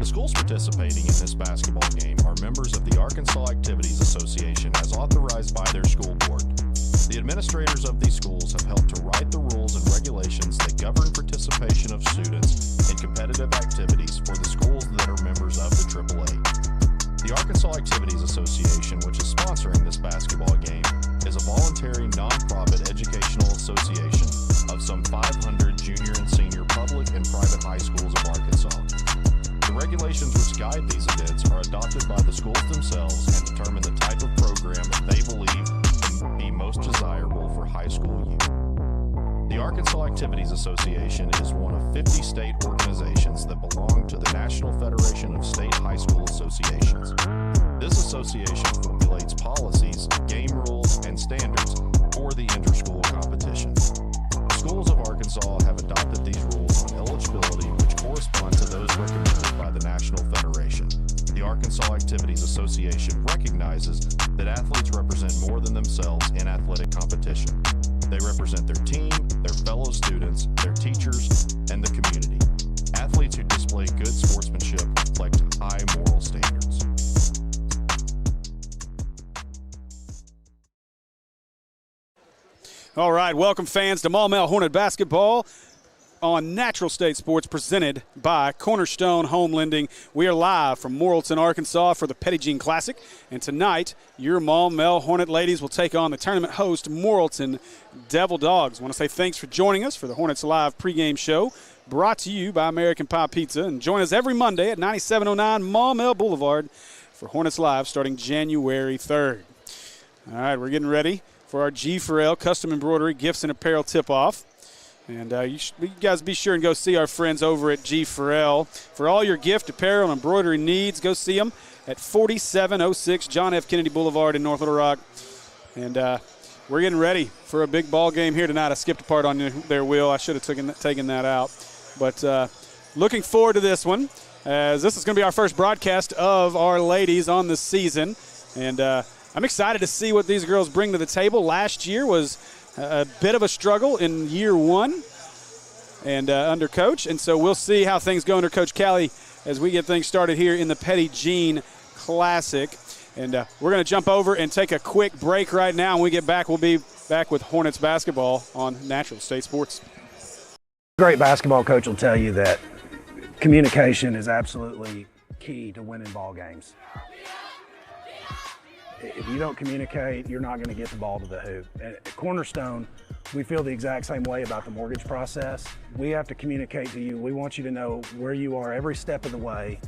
The schools participating in this basketball game are members of the Arkansas Activities Association as authorized by their school board. The administrators of these schools have helped to write the rules and regulations that govern participation of students in competitive activities for the schools that are members of the AAA. The Arkansas Activities Association, which is sponsoring this basketball game, is a voluntary nonprofit educational association of some 500 junior and senior public and private high schools of Arkansas. The regulations which guide these events are adopted by the schools themselves and determine the type of program that they believe can be most desirable for high school youth. The Arkansas Activities Association is one of 50 state organizations that belong to the National Federation of State High School Associations. This association formulates policies, game rules, and standards for the inter-school competition. Schools of Arkansas have adopted these rules on eligibility which correspond to those recommended by the National Federation. The Arkansas Activities Association recognizes that athletes represent more than themselves in athletic competition. They represent their team, their fellow students, their teachers, and the community. Athletes who display good sportsmanship reflect high moral standards. All right, welcome fans to Maumelle Hornet basketball on Natural State Sports, presented by Cornerstone Home Lending. We are live from Morrilton, Arkansas for the Petit Classic, and tonight your Maumelle Hornet ladies will take on the tournament host Morrilton Devil Dogs. I want to say thanks for joining us for the Hornets Live pregame show, brought to you by American Pie Pizza, and join us every Monday at 9709 Maumelle Boulevard for Hornets Live starting January 3rd. All right, we're getting ready for our G4L Custom Embroidery Gifts and Apparel Tip-Off. And you guys be sure and go see our friends over at G4L. For all your gift, apparel, and embroidery needs, go see them at 4706 John F. Kennedy Boulevard in North Little Rock. And we're getting ready for a big ball game here tonight. I skipped a part on their wheel. I should have taken that out. But looking forward to this one, as this is going to be our first broadcast of our ladies on the season. And I'm excited to see what these girls bring to the table. Last year was a bit of a struggle in year one and under coach, and so we'll see how things go under Coach Callie as we get things started here in the Petit Classic. And we're going to jump over and take a quick break right now. When we get back, we'll be back with Hornets basketball on Natural State Sports. A great basketball coach will tell you that communication is absolutely key to winning ball games. If you don't communicate, you're not going to get the ball to the hoop. At Cornerstone, we feel the exact same way about the mortgage process. We have to communicate to you. We want you to know where you are every step of the way.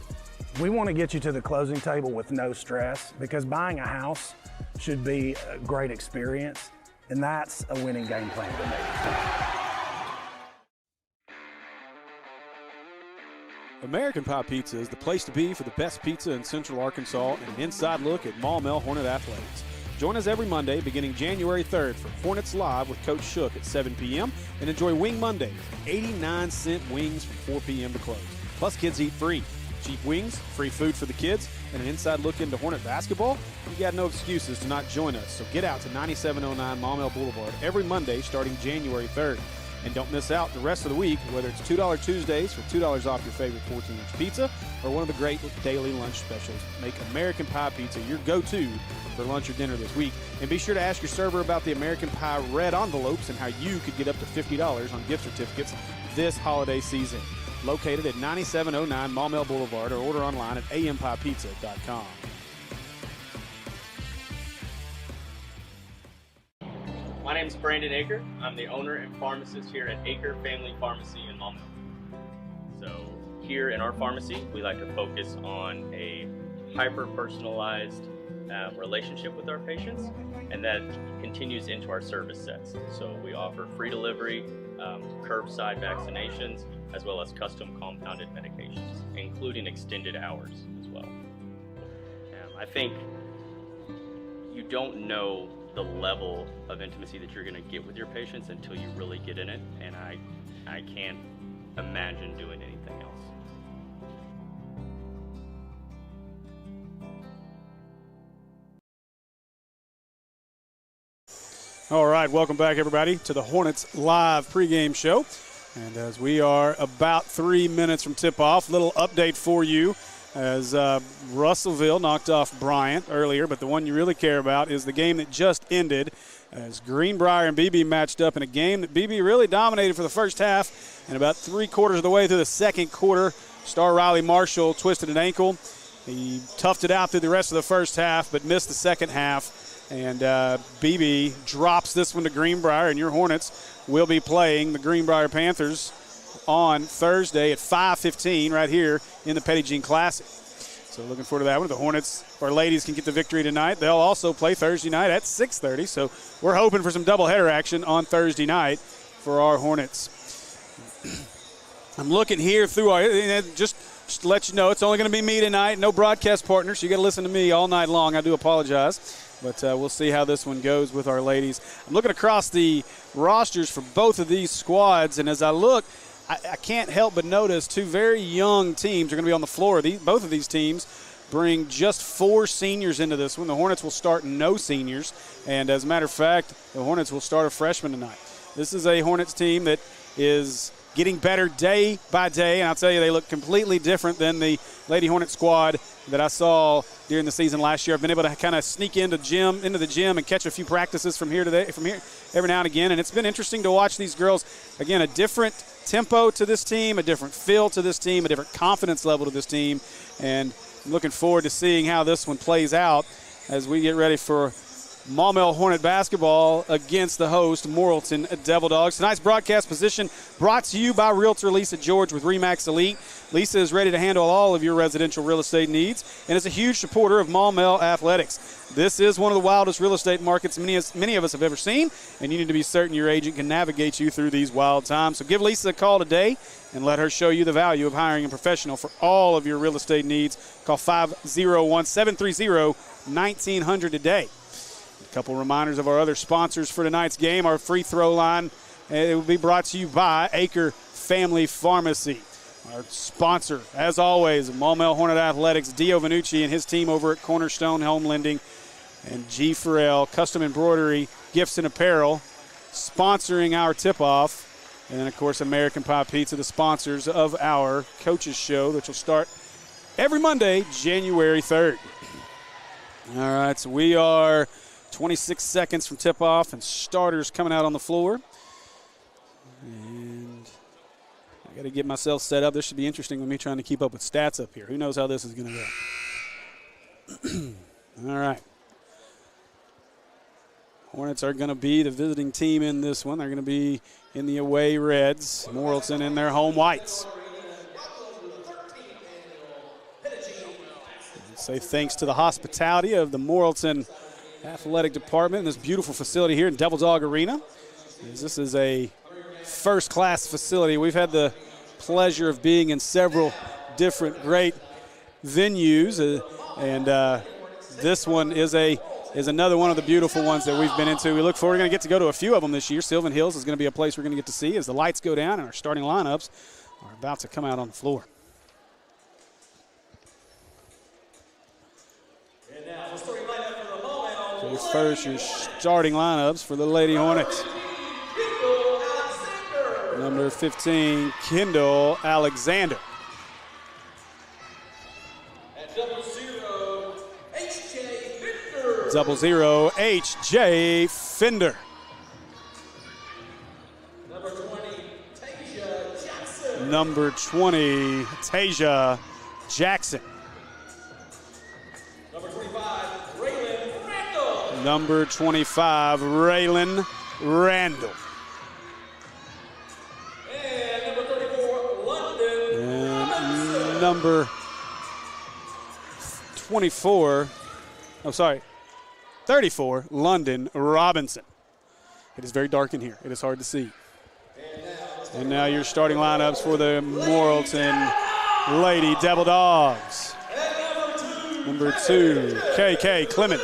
We want to get you to the closing table with no stress, because buying a house should be a great experience, and that's a winning game plan to me. American Pie Pizza is the place to be for the best pizza in Central Arkansas and an inside look at Maumelle Hornet athletics. Join us every Monday beginning January 3rd for Hornets Live with Coach Shook at 7 p.m. and enjoy Wing Monday, 89-cent wings from 4 p.m. to close. Plus, kids eat free. Cheap wings, free food for the kids, and an inside look into Hornet basketball. You got no excuses to not join us, so get out to 9709 Maumelle Boulevard every Monday starting January 3rd. And don't miss out the rest of the week, whether it's $2 Tuesdays for $2 off your favorite 14-inch pizza or one of the great daily lunch specials. Make American Pie Pizza your go-to for lunch or dinner this week. And be sure to ask your server about the American Pie red envelopes and how you could get up to $50 on gift certificates this holiday season. Located at 9709 Maumelle Boulevard, or order online at ampiepizza.com. My name is Brandon Aker. I'm the owner and pharmacist here at Aker Family Pharmacy in Maumelle. So here in our pharmacy, we like to focus on a hyper-personalized relationship with our patients, and that continues into our service sets. So we offer free delivery, curbside vaccinations, as well as custom compounded medications, including extended hours as well. I think you don't know the level of intimacy that you're going to get with your patients until you really get in it, and I can't imagine doing anything else. All right, welcome back, everybody, to the Hornets Live pregame show. And as we are about 3 minutes from tip-off, little update for you as Russellville knocked off Bryant earlier, but the one you really care about is the game that just ended as Greenbrier and BB matched up in a game that BB really dominated for the first half, and about 3/4 of the way through the second quarter, star Riley Marshall twisted an ankle. He toughed it out through the rest of the first half, but missed the second half. And BB drops this one to Greenbrier, and your Hornets will be playing the Greenbrier Panthers on Thursday at 5:15 right here in the Petit Jean Classic. So looking forward to that one. The Hornets, our ladies, can get the victory tonight. They'll also play Thursday night at 6:30. So we're hoping for some doubleheader action on Thursday night for our Hornets. I'm looking here through our just to let you know, it's only going to be me tonight. No broadcast partners. So you got to listen to me all night long. I do apologize. But we'll see how this one goes with our ladies. I'm looking across the rosters for both of these squads, and as I look, I can't help but notice two very young teams are going to be on the floor. Both of these teams bring just 4 seniors into this one. The Hornets will start no seniors, and as a matter of fact, the Hornets will start a freshman tonight. This is a Hornets team that is getting better day by day, and I'll tell you, they look completely different than the Lady Hornet squad that I saw during the season last year. I've been able to kind of sneak into the gym and catch a few practices from here every now and again, and it's been interesting to watch these girls. Again, a different tempo to this team, a different feel to this team, a different confidence level to this team, and I'm looking forward to seeing how this one plays out as we get ready for Maumelle Hornet basketball against the host, Morrilton Devil Dogs. Tonight's broadcast position brought to you by Realtor Lisa George with RE/MAX Elite. Lisa is ready to handle all of your residential real estate needs and is a huge supporter of Maumelle Athletics. This is one of the wildest real estate markets many of us have ever seen, and you need to be certain your agent can navigate you through these wild times. So give Lisa a call today and let her show you the value of hiring a professional for all of your real estate needs. Call 501-730-1900 today. A couple reminders of our other sponsors for tonight's game. Our free throw line, it will be brought to you by Acre Family Pharmacy. Our sponsor, as always, Maumelle Hornet Athletics, Dio Vanucci and his team over at Cornerstone Home Lending, and G. Farrell, Custom Embroidery, Gifts and Apparel, sponsoring our tip-off. And then, of course, American Pie Pizza, the sponsors of our coaches show, which will start every Monday, January 3rd. All right, so we are 26 seconds from tip-off, and starters coming out on the floor. And I got to get myself set up. This should be interesting with me trying to keep up with stats up here. Who knows how this is going to go. All right. Hornets are going to be the visiting team in this one. They're going to be in the away reds. Morrilton in their home whites. Say thanks to the hospitality of the Morrilton Athletic Department in this beautiful facility here in Devil Dog Arena. This is a first-class facility. We've had the pleasure of being in several different great venues, and this one is another one of the beautiful ones that we've been into. We're going to get to go to a few of them this year. Sylvan Hills is going to be a place we're going to get to see as the lights go down and our starting lineups are about to come out on the floor. First, your starting lineups for the Lady Hornets. Number 15, Kendall Alexander. At 00, H.J. Fender. 00, H.J. Fender. Number 20, Tasia Jackson. Number 20, Tasia Jackson. Number 25, Raylan Randall. And number 34, London Robinson. Number 34, London Robinson. It is very dark in here. It is hard to see. And now your starting lineups for the Morrilton Lady Devil Dogs. Number 2, K.K. Clemens.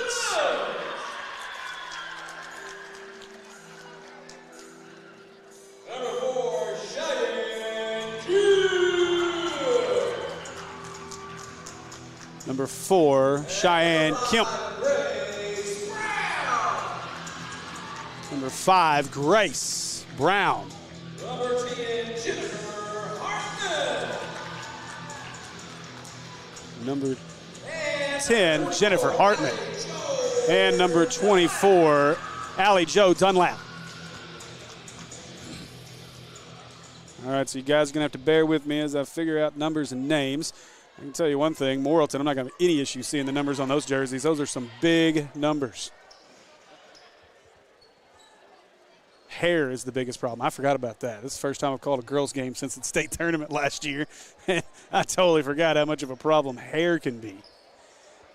Number 4, Cheyenne Kemp. Number 5, Grace Brown. Number 10, Number 10, Jennifer Hartman. And number 24, Allie Jo Dunlap. All right, so you guys are going to have to bear with me as I figure out numbers and names. I can tell you one thing, Morrilton, I'm not going to have any issue seeing the numbers on those jerseys. Those are some big numbers. Hair is the biggest problem. I forgot about that. This is the first time I've called a girls' game since the state tournament last year. I totally forgot how much of a problem hair can be.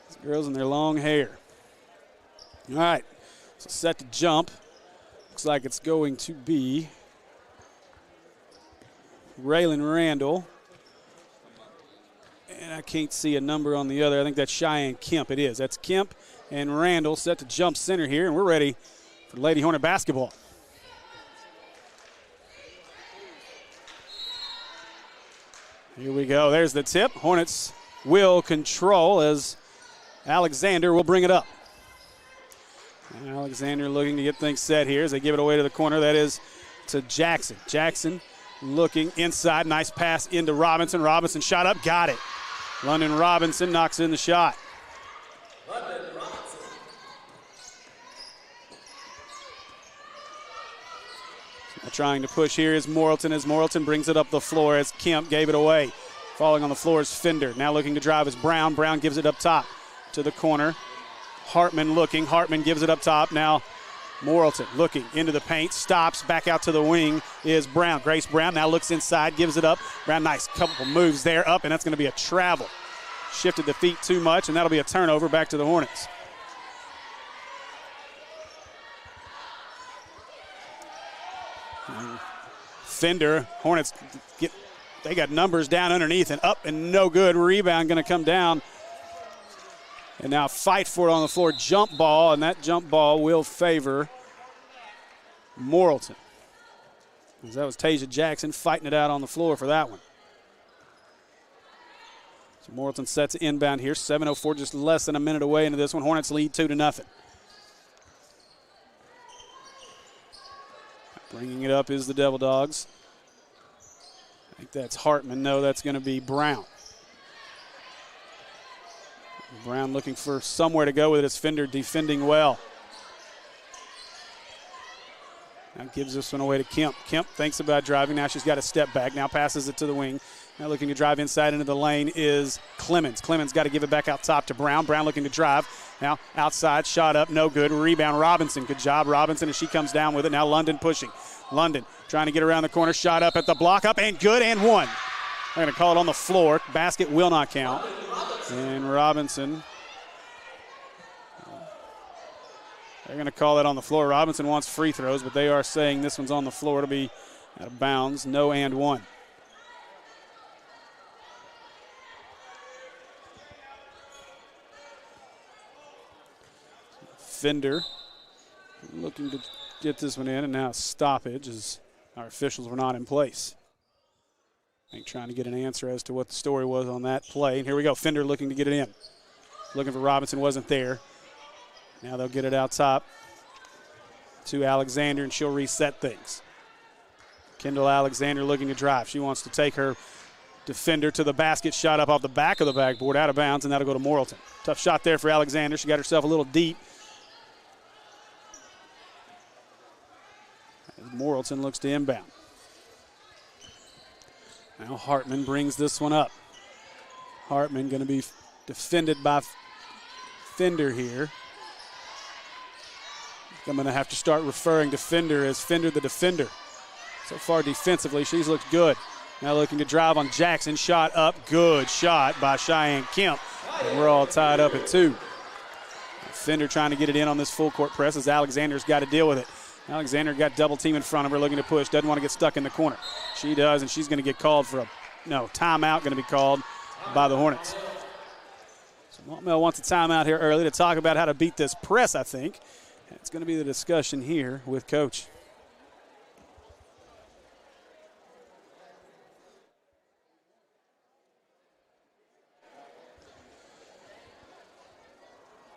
These girls and their long hair. All right, so set to jump. Looks like it's going to be Raylan Randall. And I can't see a number on the other. I think that's Cheyenne Kemp. It is. That's Kemp and Randall set to jump center here, and we're ready for Lady Hornet basketball. Here we go. There's the tip. Hornets will control as Alexander will bring it up. And Alexander looking to get things set here as they give it away to the corner. That is to Jackson. Jackson looking inside. Nice pass into Robinson. Robinson shot up. Got it. London Robinson knocks in the shot. London Robinson. Trying to push here is Morrilton as Morrilton brings it up the floor as Kemp gave it away. Falling on the floor is Fender. Now looking to drive is Brown. Brown gives it up top to the corner. Hartman looking. Hartman gives it up top. Now Morrilton looking into the paint. Stops. Back out to the wing is Brown. Grace Brown now looks inside. Gives it up. Brown, nice couple moves there up, and that's going to be a travel. Shifted the feet too much, and that'll be a turnover back to the Hornets. Fender, Hornets they got numbers down underneath and up and no good. Rebound going to come down. And now fight for it on the floor. Jump ball, and that jump ball will favor Morrilton. As that was Tasia Jackson fighting it out on the floor for that one. So Morrilton sets inbound here. 7:04, just less than a minute away into this one. Hornets lead 2-0. Bringing it up is the Devil Dogs. I think that's Hartman. No, that's going to be Brown. Brown looking for somewhere to go with it as Fender defending well. Now gives this one away to Kemp. Kemp thinks about driving. Now she's got to step back. Now passes it to the wing. Now looking to drive inside into the lane is Clemens. Clemens got to give it back out top to Brown. Brown looking to drive. Now outside, shot up, no good. Rebound, Robinson. Good job, Robinson, as she comes down with it. Now London pushing. London trying to get around the corner. Shot up at the block, up and good, and one. They're going to call it on the floor. Basket will not count. And Robinson, they're going to call that on the floor. Robinson wants free throws, but they are saying this one's on the floor. It'll be out of bounds. No and one. Fender looking to get this one in, and now stoppage as our officials were not in place. I think trying to get an answer as to what the story was on that play. And here we go. Fender looking to get it in. Looking for Robinson, wasn't there. Now they'll get it out top to Alexander, and she'll reset things. Kendall Alexander looking to drive. She wants to take her defender to the basket. Shot up off the back of the backboard, out of bounds, and that'll go to Morrilton. Tough shot there for Alexander. She got herself a little deep. Morrilton looks to inbound. Now Hartman brings this one up. Hartman going to be defended by Fender here. I'm going to have to start referring to Fender as Fender the defender. So far defensively, she's looked good. Now looking to drive on Jackson. Shot up. Good shot by Cheyenne Kemp. And we're all tied up at 2. Fender trying to get it in on this full court press as Alexander's got to deal with it. Alexander got double team in front of her, looking to push. Doesn't want to get stuck in the corner. She does, and she's going to get called for a timeout going to be called by the Hornets. So Maumelle wants a timeout here early to talk about how to beat this press, I think. It's going to be the discussion here with Coach.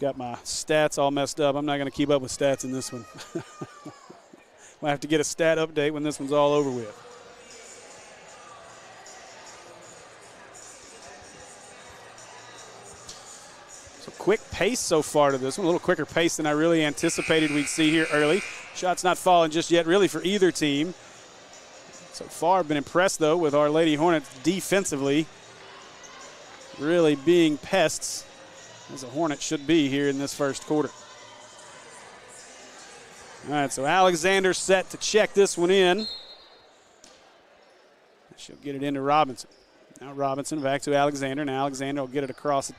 Got my stats all messed up. I'm not going to keep up with stats in this one. We'll have to get a stat update when this one's all over with. So quick pace so far to this one, a little quicker pace than I really anticipated we'd see here early. Shots not falling just yet really for either team. So far I've been impressed though with our Lady Hornets defensively really being pests as a Hornet should be here in this first quarter. All right, so Alexander set to check this one in. She'll get it into Robinson. Now Robinson back to Alexander. Now Alexander will get it across the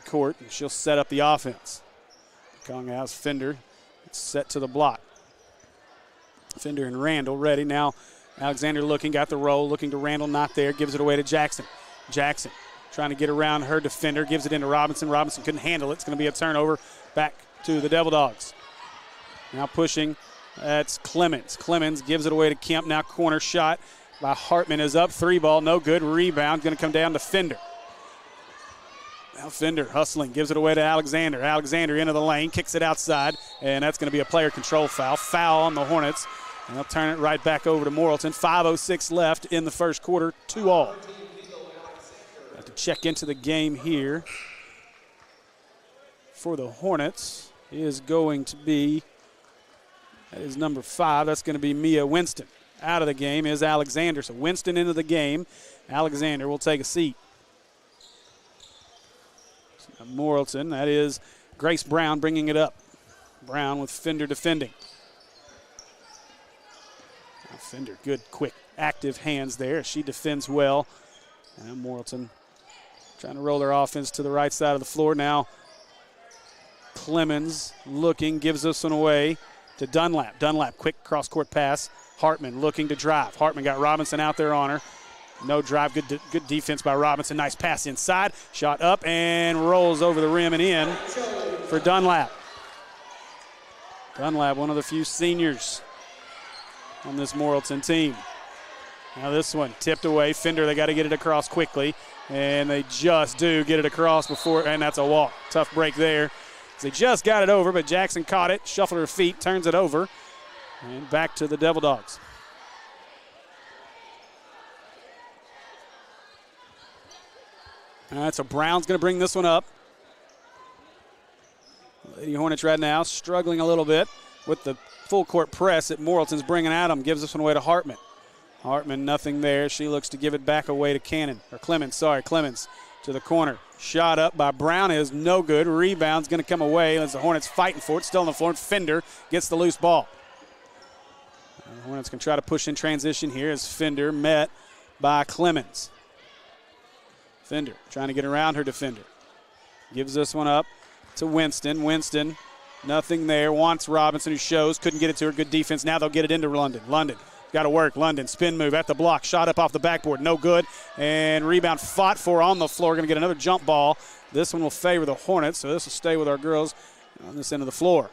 court, and she'll set up the offense. Konghouse Fender set to the block. Fender and Randall ready. Now Alexander looking, got the roll, looking to Randall, not there, gives it away to Jackson. Jackson trying to get around her defender, gives it into Robinson. Robinson couldn't handle it. It's going to be a turnover back to the Devil Dogs. Now pushing, that's Clemens. Clemens gives it away to Kemp. Now corner shot by Hartman is up. 3 ball, no good. Rebound, going to come down to Fender. Now Fender hustling, gives it away to Alexander. Alexander into the lane, kicks it outside, and that's going to be a player control foul. Foul on the Hornets, and they'll turn it right back over to Morrilton. 5:06 left in the first quarter, 2-all. Have to check into the game here for the Hornets is going to be, that is number 5. That's going to be Mia Winston. Out of the game is Alexander. So Winston into the game. Alexander will take a seat. So Morrilton, that is Grace Brown bringing it up. Brown with Fender defending. Now Fender, good, quick, active hands there. She defends well. And Morrilton trying to roll their offense to the right side of the floor. Now Clemens looking, gives this one away to Dunlap. Dunlap, quick cross-court pass. Hartman looking to drive. Hartman got Robinson out there on her. No drive, good defense by Robinson. Nice pass inside. Shot up and rolls over the rim and in for Dunlap. Dunlap, one of the few seniors on this Morrilton team. Now this one tipped away. Fender, they got to get it across quickly. And they just do get it across before, and that's a walk. Tough break there. They just got it over, but Jackson caught it, shuffled her feet, turns it over, and back to the Devil Dogs. All right, so Brown's going to bring this one up. Lady Hornets right now struggling a little bit with the full court press that Morrilton's bringing at them. Gives this one away to Hartman. Hartman, nothing there. She looks to give it back away to Clemens to the corner. Shot up by Brown is no good. Rebound's going to come away as the Hornets fighting for it. Still on the floor. Fender gets the loose ball. The Hornets can try to push in transition here as Fender met by Clemens. Fender trying to get around her defender. Gives this one up to Winston. Winston, nothing there. Wants Robinson, who shows. Couldn't get it to her. Good defense. Now they'll get it into London. London got to work. London, spin move at the block. Shot up off the backboard. No good. And rebound fought for on the floor. Going to get another jump ball. This one will favor the Hornets, so this will stay with our girls on this end of the floor.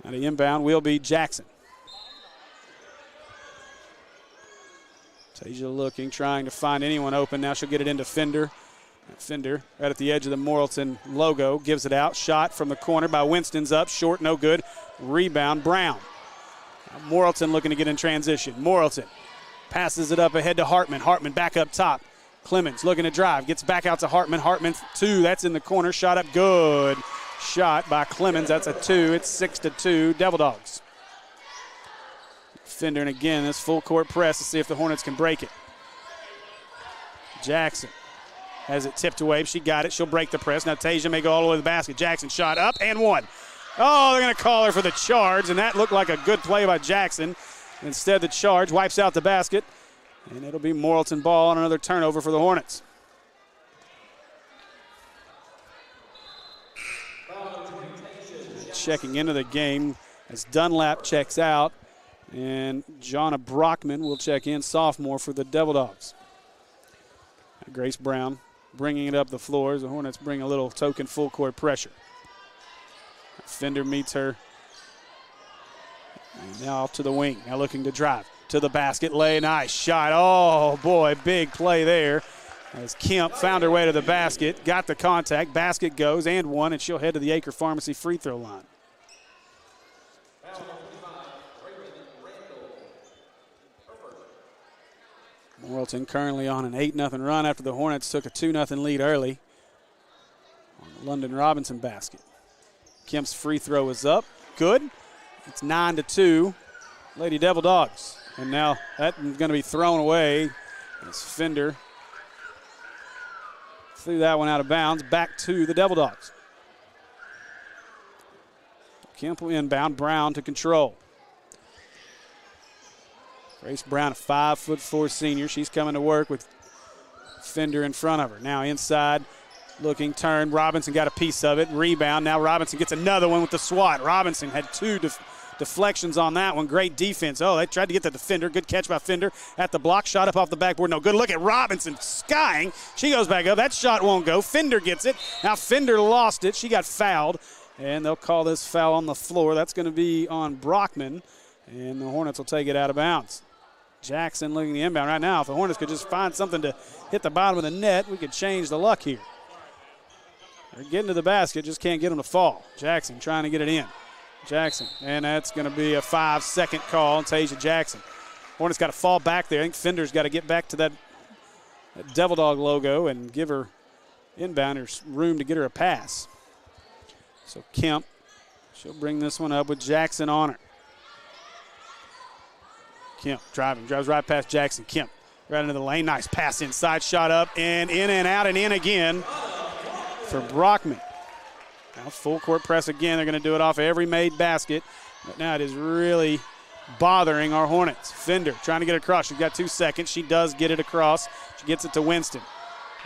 Now the inbound will be Jackson. Tasia looking, trying to find anyone open. Now she'll get it into Fender. Fender right at the edge of the Morrilton logo. Gives it out. Shot from the corner by Winston's up. Short, no good. Rebound, Brown. Morrilton looking to get in transition. Morrilton passes it up ahead to Hartman. Hartman back up top. Clemens looking to drive. Gets back out to Hartman. Hartman, 2. That's in the corner. Shot up good. Shot by Clemens. That's a 2. It's 6-2. Devil Dogs. Fender, and again, this full court press to see if the Hornets can break it. Jackson has it tipped away. She got it. She'll break the press. Now Tasia may go all the way to the basket. Jackson shot up and one. Oh, they're going to call her for the charge, and that looked like a good play by Jackson. Instead, the charge wipes out the basket, and it'll be Morrilton ball on another turnover for the Hornets. Checking into the game as Dunlap checks out, and Jonna Brockman will check in, sophomore for the Devil Dogs. Grace Brown bringing it up the floor as the Hornets bring a little token full court pressure. Fender meets her. And now off to the wing. Now looking to drive to the basket. Lay, nice shot. Oh, boy, big play there. As Kemp found her way to the basket, got the contact. Basket goes and one, and she'll head to the Acre Pharmacy free throw line. Morrilton currently on an 8-0 run after the Hornets took a 2-0 lead early. London Robinson basket. Kemp's free throw is up. Good. It's 9-2. Lady Devil Dogs. And now that's going to be thrown away as Fender threw that one out of bounds. Back to the Devil Dogs. Kemp will inbound. Brown to control. Grace Brown, a 5'4" senior. She's coming to work with Fender in front of her. Now inside, looking, turn. Robinson got a piece of it. Rebound. Now Robinson gets another one with the swat. Robinson had two deflections on that one. Great defense. Oh, they tried to get the defender. Good catch by Fender at the block. Shot up off the backboard. No good. Look at Robinson skying. She goes back up. That shot won't go. Fender gets it. Now Fender lost it. She got fouled. And they'll call this foul on the floor. That's going to be on Brockman. And the Hornets will take it out of bounds. Jackson looking the inbound right now. If the Hornets could just find something to hit the bottom of the net, we could change the luck here. They're getting to the basket, just can't get them to fall. Jackson trying to get it in. Jackson, and that's going to be a 5-second call on Tasia Jackson. Hornets got to fall back there. I think Fender's got to get back to that Devil Dog logo and give her inbounders room to get her a pass. So Kemp, she'll bring this one up with Jackson on her. Kemp driving, drives right past Jackson. Kemp right into the lane. Nice pass inside, shot up, and in and out and in again for Brockman. Now full court press again. They're going to do it off every made basket. But now it is really bothering our Hornets. Fender trying to get across. She's got 2 seconds. She does get it across. She gets it to Winston.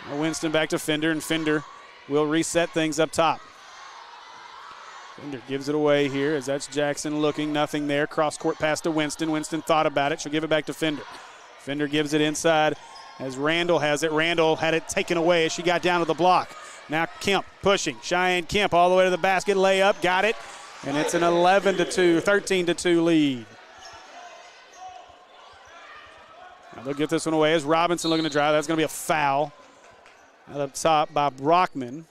Now Winston back to Fender, and Fender will reset things up top. Fender gives it away here as that's Jackson looking. Nothing there. Cross court pass to Winston. Winston thought about it. She'll give it back to Fender. Fender gives it inside as Randall has it. Randall had it taken away as she got down to the block. Now Kemp pushing. Cheyenne Kemp all the way to the basket. Layup. Got it. And it's an 11-2, 13-2 lead. Now they'll get this one away as Robinson looking to drive. That's going to be a foul out up top by Brockman.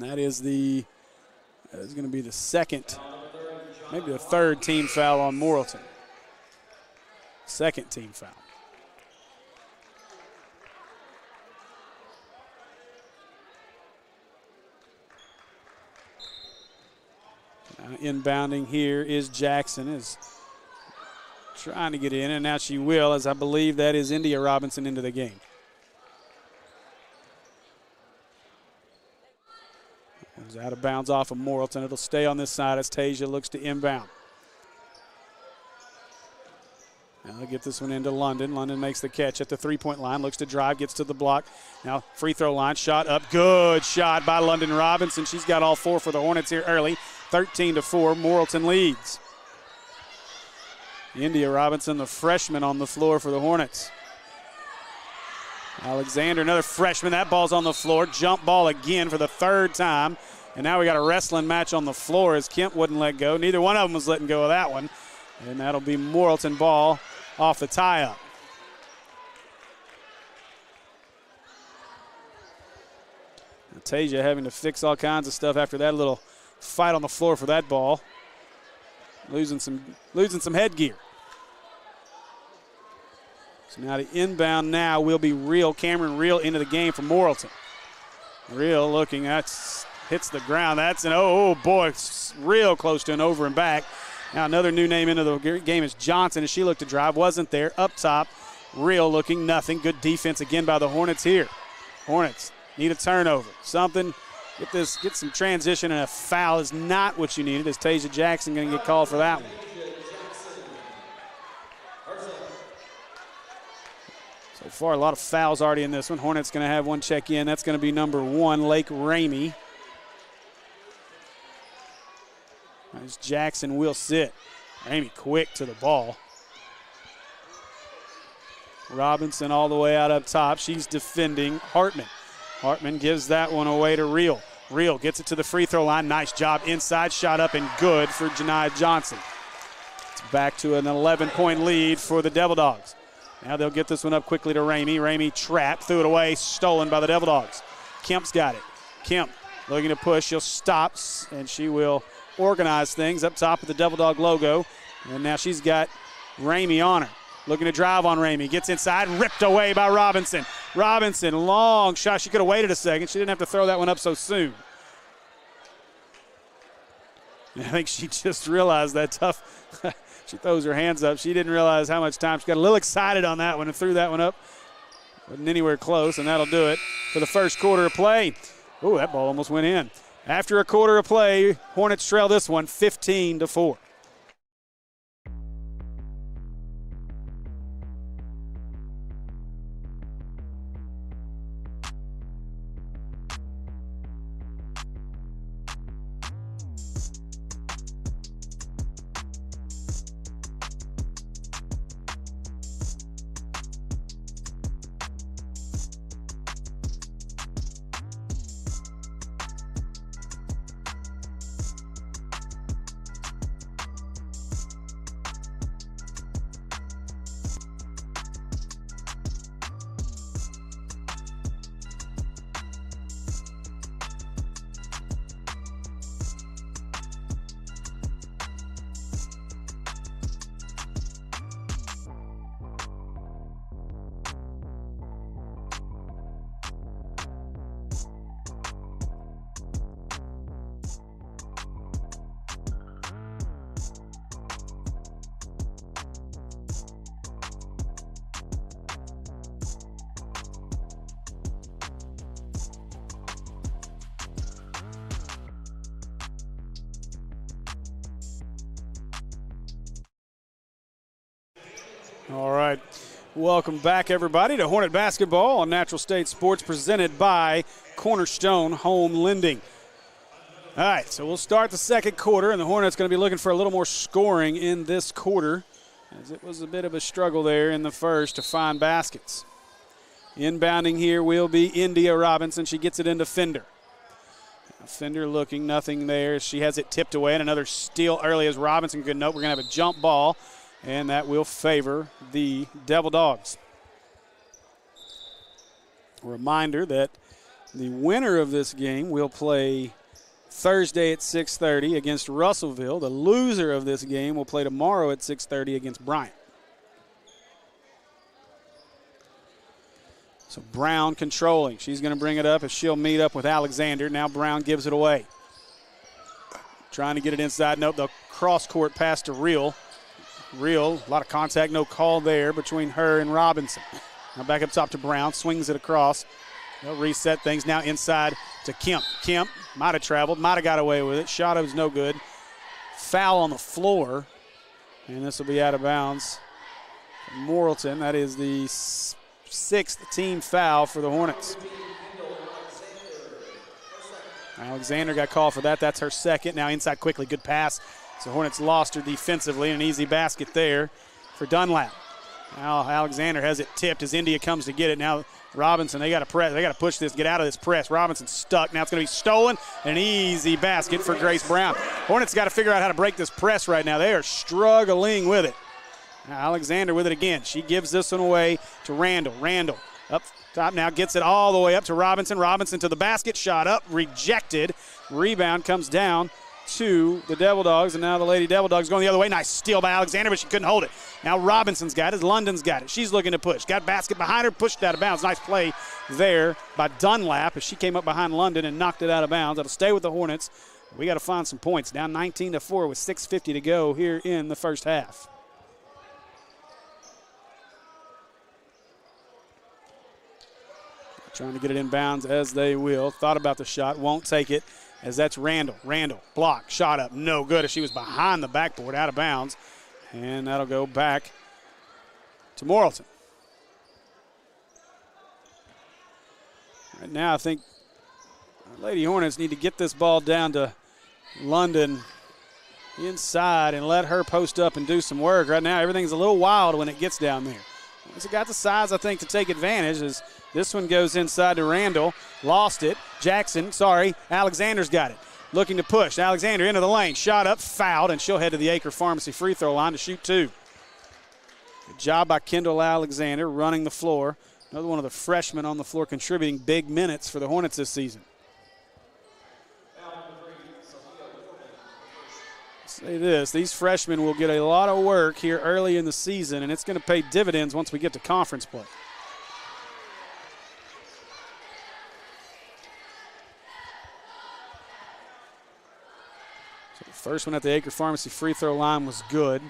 That is going to be the second, maybe the third team foul on Morrilton. Second team foul. Now inbounding here is Jackson, is trying to get in, and now she will, as I believe that is India Robinson into the game. It's out of bounds off of Morrilton. It'll stay on this side as Tasia looks to inbound. Now they'll get this one into London. London makes the catch at the three-point line, looks to drive, gets to the block. Now free throw line, shot up. Good shot by London Robinson. She's got all 4 for the Hornets here early. 13-4, Morrilton leads. India Robinson, the freshman on the floor for the Hornets. Alexander, another freshman. That ball's on the floor. Jump ball again for the third time. And now we got a wrestling match on the floor as Kemp wouldn't let go. Neither one of them was letting go of that one. And that'll be Morrilton ball off the tie-up. Tasia having to fix all kinds of stuff after that little fight on the floor for that ball. Losing some headgear. So now the inbound now will be Reel. Cameron Reel into the game for Morrilton. Reel looking, hits the ground. That's oh boy, it's real close to an over and back. Now another new name into the game is Johnson as she looked to drive. Wasn't there. Up top, Reel looking, nothing. Good defense again by the Hornets here. Hornets need a turnover. Something. Get some transition, and a foul is not what you needed. Is Tasia Jackson going to get called for that one? So far, a lot of fouls already in this one. Hornets going to have one check in. That's going to be number 1, Lake Ramey. As Jackson will sit. Ramey quick to the ball. Robinson all the way out up top. She's defending Hartman. Hartman gives that one away to Reel. Reel gets it to the free throw line. Nice job inside. Shot up and good for Janiyah Johnson. It's back to an 11-point lead for the Devil Dogs. Now they'll get this one up quickly to Ramey. Ramey trapped, threw it away, stolen by the Devil Dogs. Kemp's got it. Kemp looking to push. She'll stop, and she will organize things up top with the Devil Dog logo. And now she's got Ramey on her. Looking to drive on Ramey. Gets inside, ripped away by Robinson. Robinson, long shot. She could have waited a second. She didn't have to throw that one up so soon. I think she just realized that tough. She throws her hands up. She didn't realize how much time. She got a little excited on that one and threw that one up. Wasn't anywhere close, and that'll do it for the first quarter of play. Ooh, that ball almost went in. After a quarter of play, Hornets trail this one 15-4. All right. Welcome back, everybody, to Hornet Basketball on Natural State Sports, presented by Cornerstone Home Lending. All right, so we'll start the second quarter, and the Hornets going to be looking for a little more scoring in this quarter, as it was a bit of a struggle there in the first to find baskets. Inbounding here will be India Robinson. She gets it into Fender. Fender looking, nothing there. She has it tipped away, and another steal early as Robinson could note. We're going to have a jump ball, and that will favor the Devil Dogs. A reminder that the winner of this game will play Thursday at 6:30 against Russellville. The loser of this game will play tomorrow at 6:30 against Bryant. So Brown controlling. She's going to bring it up as she'll meet up with Alexander. Now Brown gives it away. Trying to get it inside. Nope, the cross-court pass to Real. Real, a lot of contact, no call there between her and Robinson. Now back up top to Brown, swings it across. They'll reset things now inside to Kemp. Kemp might have traveled, might have got away with it. Shot was no good. Foul on the floor, and this will be out of bounds. Morrilton, that is the sixth team foul for the Hornets. Alexander got called for that. That's her second. Now inside quickly, good pass. So Hornets lost her defensively. An easy basket there for Dunlap. Now Alexander has it tipped as India comes to get it. Now Robinson, they got to press. They got to push this, get out of this press. Robinson's stuck. Now it's going to be stolen. An easy basket for Grace Brown. Hornets got to figure out how to break this press right now. They are struggling with it. Now Alexander with it again. She gives this one away to Randall. Randall up top now gets it all the way up to Robinson. Robinson to the basket. Shot up. Rejected. Rebound comes down to the Devil Dogs, and now the Lady Devil Dogs going the other way. Nice steal by Alexander, but she couldn't hold it. Now Robinson's got it. London's got it. She's looking to push. Got basket behind her, pushed out of bounds. Nice play there by Dunlap as she came up behind London and knocked it out of bounds. That'll stay with the Hornets. We got to find some points. Down 19-4 with 6:50 to go here in the first half. Trying to get it in bounds as they will. Thought about the shot, won't take it. As that's Randall. Randall, block, shot up, no good as she was behind the backboard, out of bounds. And that'll go back to Morrilton. Right now I think Lady Hornets need to get this ball down to London inside and let her post up and do some work. Right now everything's a little wild when it gets down there. It's got the size, I think, to take advantage as this one goes inside to Randall. Lost it. Alexander's got it. Looking to push. Alexander into the lane. Shot up, fouled, and she'll head to the Acre Pharmacy free throw line to shoot two. Good job by Kendall Alexander running the floor. Another one of the freshmen on the floor contributing big minutes for the Hornets this season. Say this, these freshmen will get a lot of work here early in the season, and it's going to pay dividends once we get to conference play. So the first one at the Acre Pharmacy free throw line was good.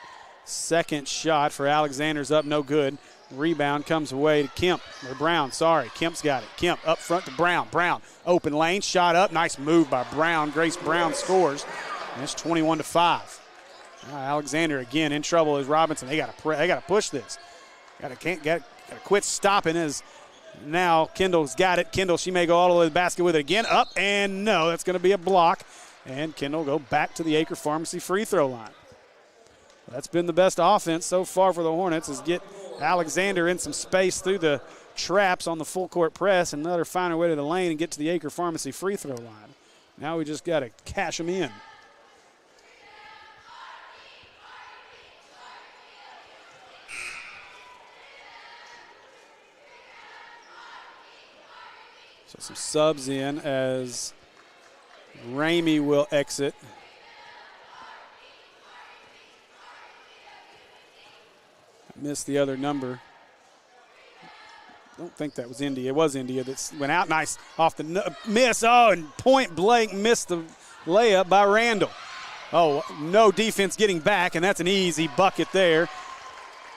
Second shot for Alexander's up, no good. Rebound comes away to Kemp, or Brown, sorry. Kemp's got it. Kemp up front to Brown. Brown, open lane, shot up. Nice move by Brown. Grace Brown scores. And it's 21-5. Alexander again in trouble as Robinson. They got to push this. Got to quit stopping as now Kendall's got it. Kendall, she may go all the way to the basket with it again. Up and no, that's going to be a block. And Kendall will go back to the Acre Pharmacy free throw line. That's been the best offense so far for the Hornets, is get Alexander in some space through the traps on the full court press and let her find her way to the lane and get to the Acre Pharmacy free throw line. Now we just got to cash them in. So some subs in as Ramey will exit. Missed the other number. Don't think that was India. It was India that went out nice off the miss. Oh, and point blank missed the layup by Randall. Oh, no defense getting back, and that's an easy bucket there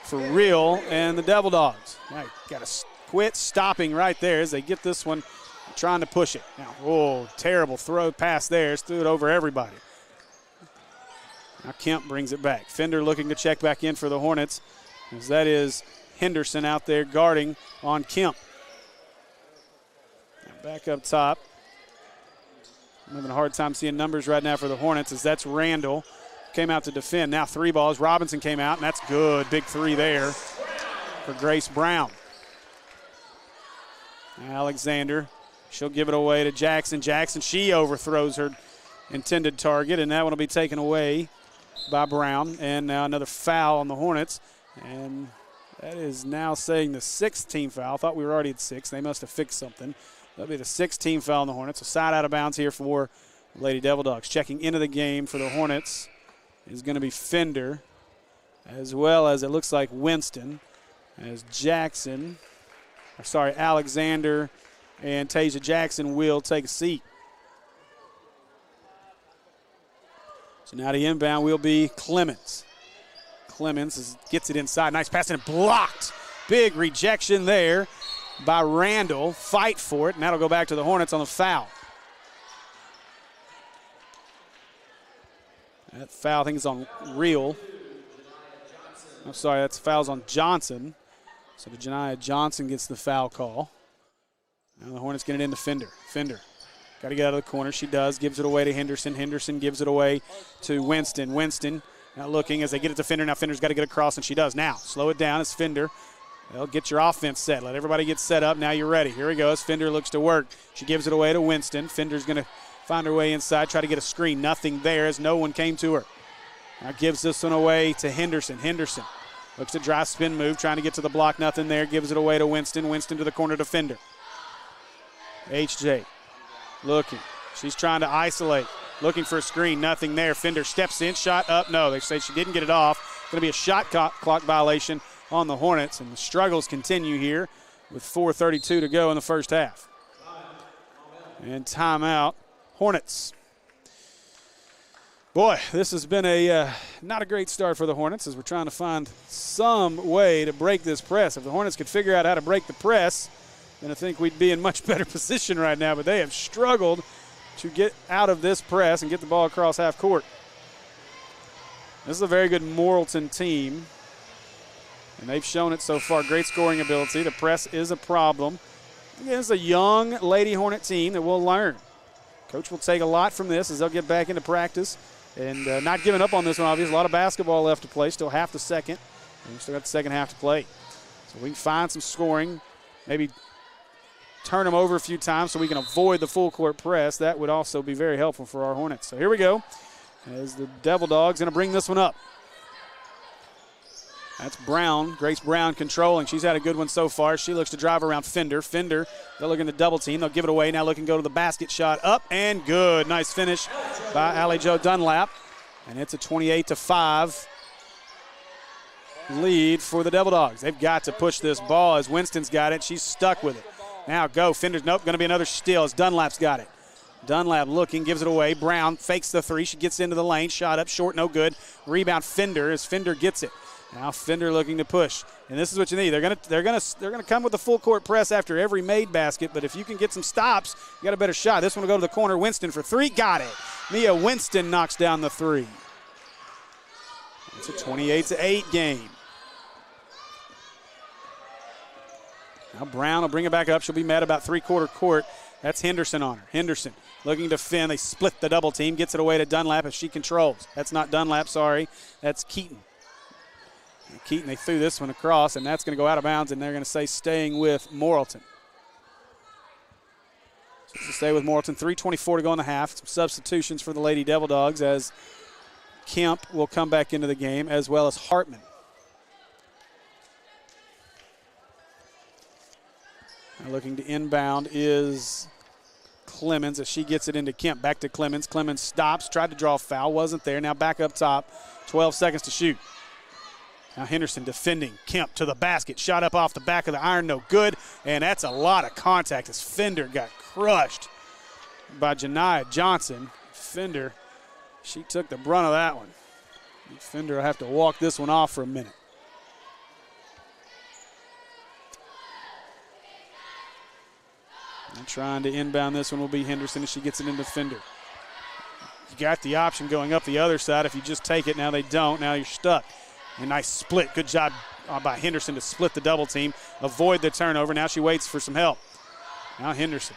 for real. And the Devil Dogs. Now got to quit stopping right there as they get this one, trying to push it. Now, oh, terrible throw pass there. Threw it over everybody. Now Kemp brings it back. Fender looking to check back in for the Hornets, as that is Henderson out there guarding on Kemp. Now back up top. I'm having a hard time seeing numbers right now for the Hornets, as that's Randall. Came out to defend. Now 3 balls. Robinson came out, and that's good. Big 3 there for Grace Brown. Alexander, she'll give it away to Jackson. Jackson, she overthrows her intended target, and that one will be taken away by Brown. And now another foul on the Hornets. And that is now saying the 6th team foul. I thought we were already at 6. They must have fixed something. That'll be the 6th team foul on the Hornets. So side out of bounds here for Lady Devil Dogs. Checking into the game for the Hornets is going to be Fender, as well as it looks like Winston, as Alexander and Tasia Jackson will take a seat. So now the inbound will be Clemens. Clemens gets it inside. Nice pass and blocked. Big rejection there by Randall. Fight for it, and that'll go back to the Hornets on the foul. That foul, I think, is on Real. I'm sorry, that's foul's on Johnson. So the Janiah Johnson gets the foul call. Now the Hornets get it into Fender. Fender got to get out of the corner. She does. Gives it away to Henderson. Henderson gives it away to Winston. Winston now looking as they get it to Fender. Now Fender's got to get across, and she does. Now slow it down as Fender. Well, get your offense set. Let everybody get set up. Now you're ready. Here he goes. Fender looks to work. She gives it away to Winston. Fender's going to find her way inside, try to get a screen. Nothing there as no one came to her. Now gives this one away to Henderson. Henderson looks to drive, spin move, trying to get to the block. Nothing there. Gives it away to Winston. Winston to the corner to Fender. HJ looking. She's trying to isolate. Looking for a screen. Nothing there. Fender steps in. Shot up. No, they say she didn't get it off. Going to be a shot clock violation on the Hornets. And the struggles continue here with 4:32 to go in the first half. And timeout. Hornets. Boy, this has been a not a great start for the Hornets, as we're trying to find some way to break this press. If the Hornets could figure out how to break the press, then I think we'd be in much better position right now. But they have struggled to get out of this press and get the ball across half court. This is a very good Morrilton team, and they've shown it so far. Great scoring ability. The press is a problem. Again, it's a young Lady Hornet team that will learn. Coach will take a lot from this as they'll get back into practice. And not giving up on this one, obviously. A lot of basketball left to play. Still half the second. And we still got the second half to play. So we can find some scoring. Maybe turn them over a few times so we can avoid the full court press. That would also be very helpful for our Hornets. So here we go, as the Devil Dogs going to bring this one up. That's Brown, Grace Brown controlling. She's had a good one so far. She looks to drive around Fender. Fender, they're looking to double team. They'll give it away. Now looking to go to the basket. Shot up and good. Nice finish by Allie Jo Dunlap. And it's a 28-5 lead for the Devil Dogs. They've got to push this ball as Winston's got it. She's stuck with it. Now go. Fender's, nope, going to be another steal as Dunlap's got it. Dunlap looking, gives it away. Brown fakes the three. She gets into the lane. Shot up short, no good. Rebound Fender as Fender gets it. Now Fender looking to push. And this is what you need. They're gonna come with the full court press after every made basket, but if you can get some stops, you got a better shot. This one will go to the corner. Winston for three. Got it. Mia Winston knocks down the three. It's a 28-8 game. Now Brown will bring it back up. She'll be mad about three-quarter court. That's Henderson on her. Henderson looking to Finn. They split the double team. Gets it away to Dunlap as she controls. That's not Dunlap, sorry. That's Keaton. And Keaton, they threw this one across, and that's going to go out of bounds, and they're going to say staying with Morrilton. So stay with Morrilton. 3:24 to go in the half. Some substitutions for the Lady Devil Dogs as Kemp will come back into the game, as well as Hartman. Now looking to inbound is Clemens as she gets it into Kemp. Back to Clemens. Clemens stops, tried to draw a foul, wasn't there. Now back up top, 12 seconds to shoot. Now Henderson defending. Kemp to the basket. Shot up off the back of the iron, no good. And that's a lot of contact as Fender got crushed by Janiah Johnson. Fender, she took the brunt of that one. Fender will have to walk this one off for a minute. And trying to inbound this one will be Henderson as she gets it into Fender. You got the option going up the other side if you just take it. Now they don't. Now you're stuck. A nice split. Good job by Henderson to split the double team, avoid the turnover. Now she waits for some help. Now Henderson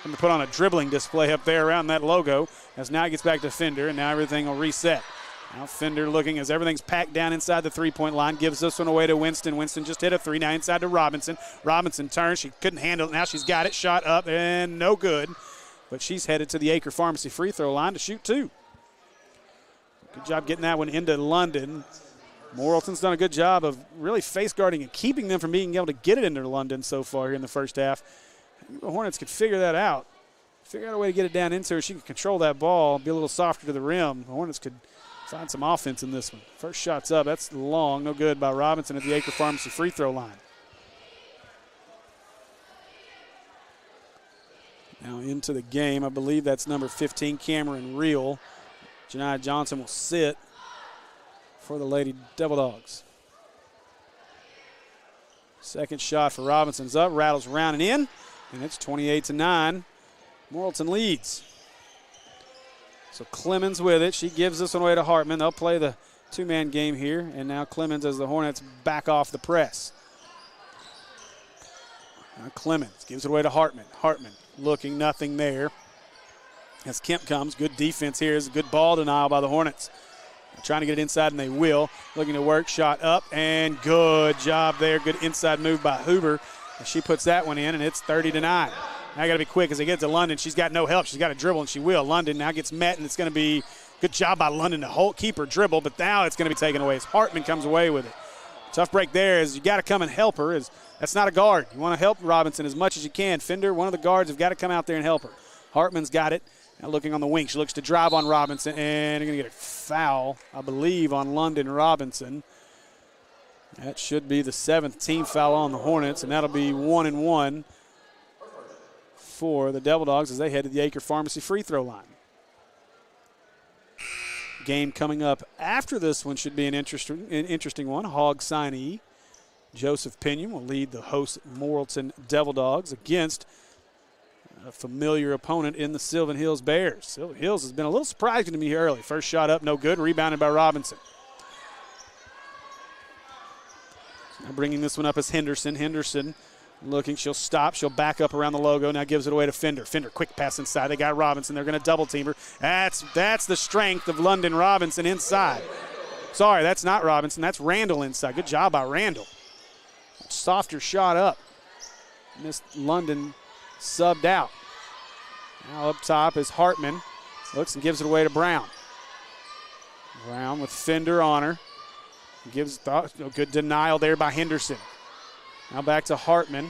going to put on a dribbling display up there around that logo as now it gets back to Fender, and now everything will reset. Now Fender looking as everything's packed down inside the three-point line. Gives this one away to Winston. Winston just hit a three. Now inside to Robinson. Robinson turns. She couldn't handle it. Now she's got it. Shot up and no good. But she's headed to the Acre Pharmacy free throw line to shoot two. Good job getting that one into London. Morrilton's done a good job of really face guarding and keeping them from being able to get it into London so far here in the first half. The Hornets could figure that out. Figure out a way to get it down into her. She can control that ball, be a little softer to the rim. The Hornets could find some offense in this one. First shot's up. That's long. No good by Robinson at the Acre Pharmacy free throw line. Now into the game. I believe that's number 15, Cameron Reel. Janiah Johnson will sit for the Lady Devil Dogs. Second shot for Robinson's up. Rattles around and in. And it's 28-9. Morrilton leads. So Clemens with it. She gives this one away to Hartman. They'll play the two-man game here. And now Clemens as the Hornets back off the press. Now Clemens gives it away to Hartman. Hartman looking, nothing there. As Kemp comes, good defense here. Is a good ball denial by the Hornets. They're trying to get it inside, and they will. Looking to work, shot up, and good job there. Good inside move by Huber. And she puts that one in, and it's 30-9. Now I got to be quick as they get to London. She's got no help. She's got to dribble, and she will. London now gets met, and it's going to be good job by London to keep her dribble, but now it's going to be taken away as Hartman comes away with it. Tough break there as you got to come and help her. That's not a guard. You want to help Robinson as much as you can. Fender, one of the guards, have got to come out there and help her. Hartman's got it. Now looking on the wing. She looks to drive on Robinson, and you're going to get a foul, I believe, on London Robinson. That should be the 7th team foul on the Hornets, and that'll be 1-1 for the Devil Dogs as they head to the Acre Pharmacy free throw line. Game coming up after this one should be an interesting one. Hog signee Joseph Pinion will lead the host Morrilton Devil Dogs against a familiar opponent in the Sylvan Hills Bears. Sylvan Hills has been a little surprising to me here early. First shot up, no good. Rebounded by Robinson. Now bringing this one up is Henderson. Henderson looking. She'll stop. She'll back up around the logo. Now gives it away to Fender. Fender, quick pass inside. They got Robinson. They're going to double team her. That's the strength of London Robinson inside. Sorry, that's not Robinson. That's Randall inside. Good job by Randall. Softer shot up. Missed London subbed out. Now up top is Hartman. Looks and gives it away to Brown. Brown with Fender on her. Gives a good denial there by Henderson. Now back to Hartman.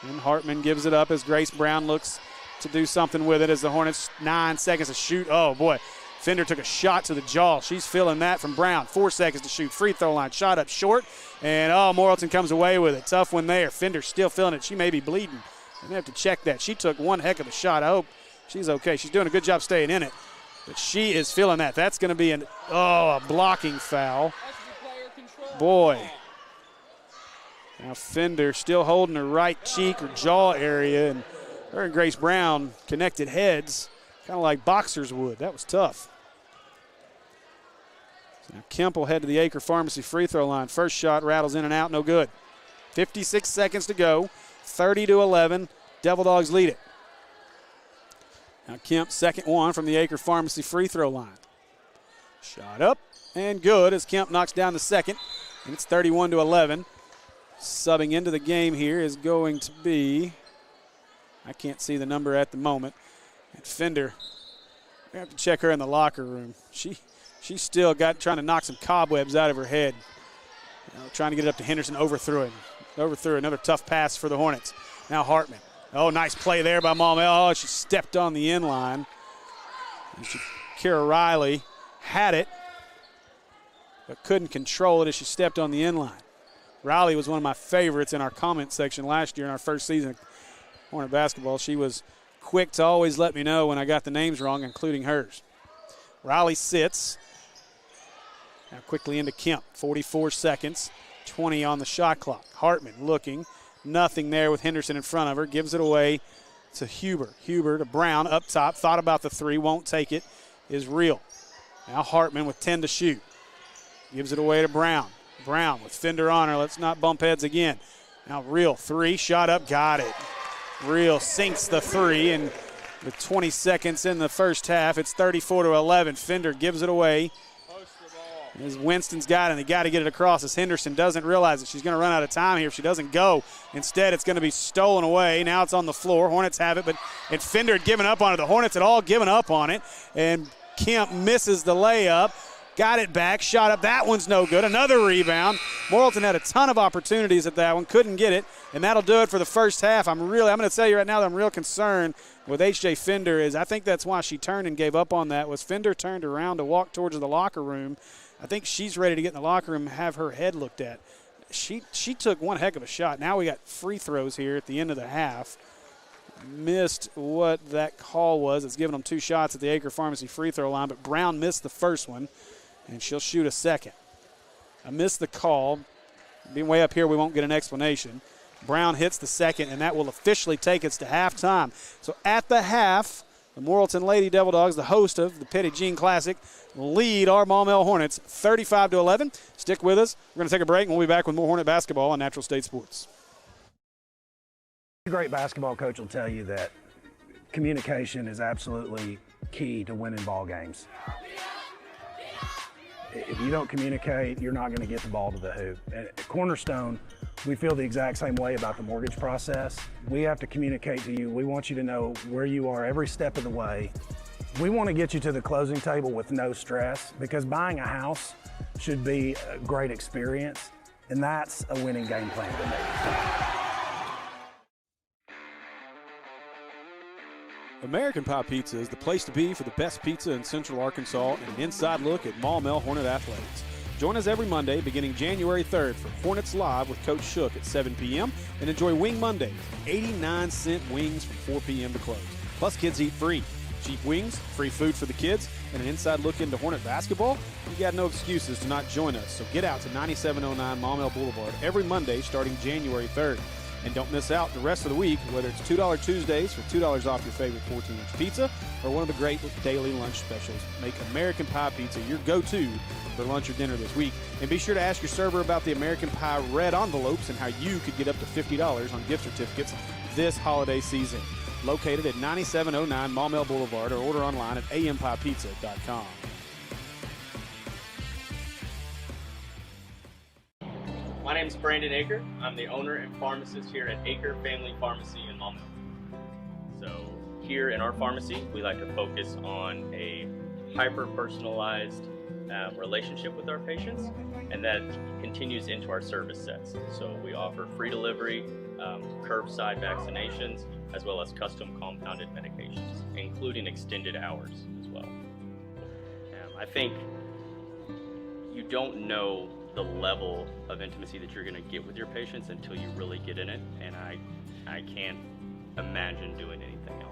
And Hartman gives it up as Grace Brown looks to do something with it as the Hornets 9 seconds to shoot. Oh, boy. Fender took a shot to the jaw. She's feeling that from Brown. 4 seconds to shoot. Free throw line. Shot up short. And, Morrilton comes away with it. Tough one there. Fender's still feeling it. She may be bleeding. They have to check that. She took one heck of a shot. I hope she's okay. She's doing a good job staying in it. But she is feeling that. That's going to be a blocking foul. Boy. Now Fender still holding her right cheek or jaw area. And her and Grace Brown connected heads, kind of like boxers would. That was tough. So now Kemp will head to the Acre Pharmacy free throw line. First shot rattles in and out, no good. 56 seconds to go, 30-11. Devil Dogs lead it. Now Kemp, second one from the Acre Pharmacy free throw line. Shot up and good as Kemp knocks down the second, and it's 31-11. Subbing into the game here is going to be, I can't see the number at the moment. And Fender, we have to check her in the locker room. She's still trying to knock some cobwebs out of her head. Trying to get it up to Henderson, overthrew him. Overthrew another tough pass for the Hornets. Now Hartman. Oh, nice play there by Maumelle. Oh, she stepped on the end line. Kira Riley had it, but couldn't control it as she stepped on the end line. Riley was one of my favorites in our comment section last year in our first season of Hornet basketball. She was quick to always let me know when I got the names wrong, including hers. Riley sits. Now quickly into Kemp. 44 seconds, 20 on the shot clock. Hartman looking. Nothing there with Henderson in front of her. Gives it away to Huber. Huber to Brown up top. Thought about the three. Won't take it. Is real. Now Hartman with 10 to shoot. Gives it away to Brown. Brown with Fender on her. Let's not bump heads again. Now Real three. Shot up. Got it. Real sinks the three. And with 20 seconds in the first half, it's 34-11. Fender gives it away. As Winston's got it, and they got to get it across as Henderson doesn't realize it. She's going to run out of time here if she doesn't go. Instead, it's going to be stolen away. Now it's on the floor. Hornets have it, and Fender had given up on it. The Hornets had all given up on it, and Kemp misses the layup. Got it back, shot up. That one's no good. Another rebound. Morrilton had a ton of opportunities at that one, couldn't get it, and that'll do it for the first half. I'm going to tell you right now that I'm real concerned with H.J. Fender. I think that's why she turned and gave up on that, was Fender turned around to walk towards the locker room. I think she's ready to get in the locker room and have her head looked at. She took one heck of a shot. Now we got free throws here at the end of the half. Missed what that call was. It's giving them 2 shots at the Acre Pharmacy free throw line, but Brown missed the first one, and she'll shoot a second. I missed the call. Being way up here, we won't get an explanation. Brown hits the second, and that will officially take us to halftime. So at the half, the Morrilton Lady Devil Dogs, the host of the Petit Classic, lead our Maumelle Hornets 35-11. Stick with us. We're going to take a break, and we'll be back with more Hornet basketball on Natural State Sports. A great basketball coach will tell you that communication is absolutely key to winning ball games. If you don't communicate, you're not going to get the ball to the hoop. At Cornerstone, we feel the exact same way about the mortgage process. We have to communicate to you. We want you to know where you are every step of the way. We want to get you to the closing table with no stress, because buying a house should be a great experience, and that's a winning game plan to me. American Pie Pizza is the place to be for the best pizza in Central Arkansas and an inside look at Maumelle Hornet athletics. Join us every Monday beginning January 3rd for Hornets Live with Coach Shook at 7 p.m. and enjoy Wing Mondays, 89-cent wings from 4 p.m. to close. Plus, kids eat free. Cheap wings, free food for the kids, and an inside look into Hornet basketball. You got no excuses to not join us, so get out to 9709 Maumelle Boulevard every Monday starting January 3rd. And don't miss out the rest of the week, whether it's $2 Tuesdays for $2 off your favorite 14-inch pizza or one of the great daily lunch specials. Make American Pie Pizza your go-to for lunch or dinner this week. And be sure to ask your server about the American Pie red envelopes and how you could get up to $50 on gift certificates this holiday season. Located at 9709 Maumelle Boulevard, or order online at ampiepizza.com. My name is Brandon Aker. I'm the owner and pharmacist here at Aker Family Pharmacy in Maumelle. So here in our pharmacy, we like to focus on a hyper-personalized relationship with our patients, and that continues into our service sets. So we offer free delivery, curbside vaccinations, as well as custom compounded medications, including extended hours as well. I think you don't know the level of intimacy that you're going to get with your patients until you really get in it, and I can't imagine doing anything else.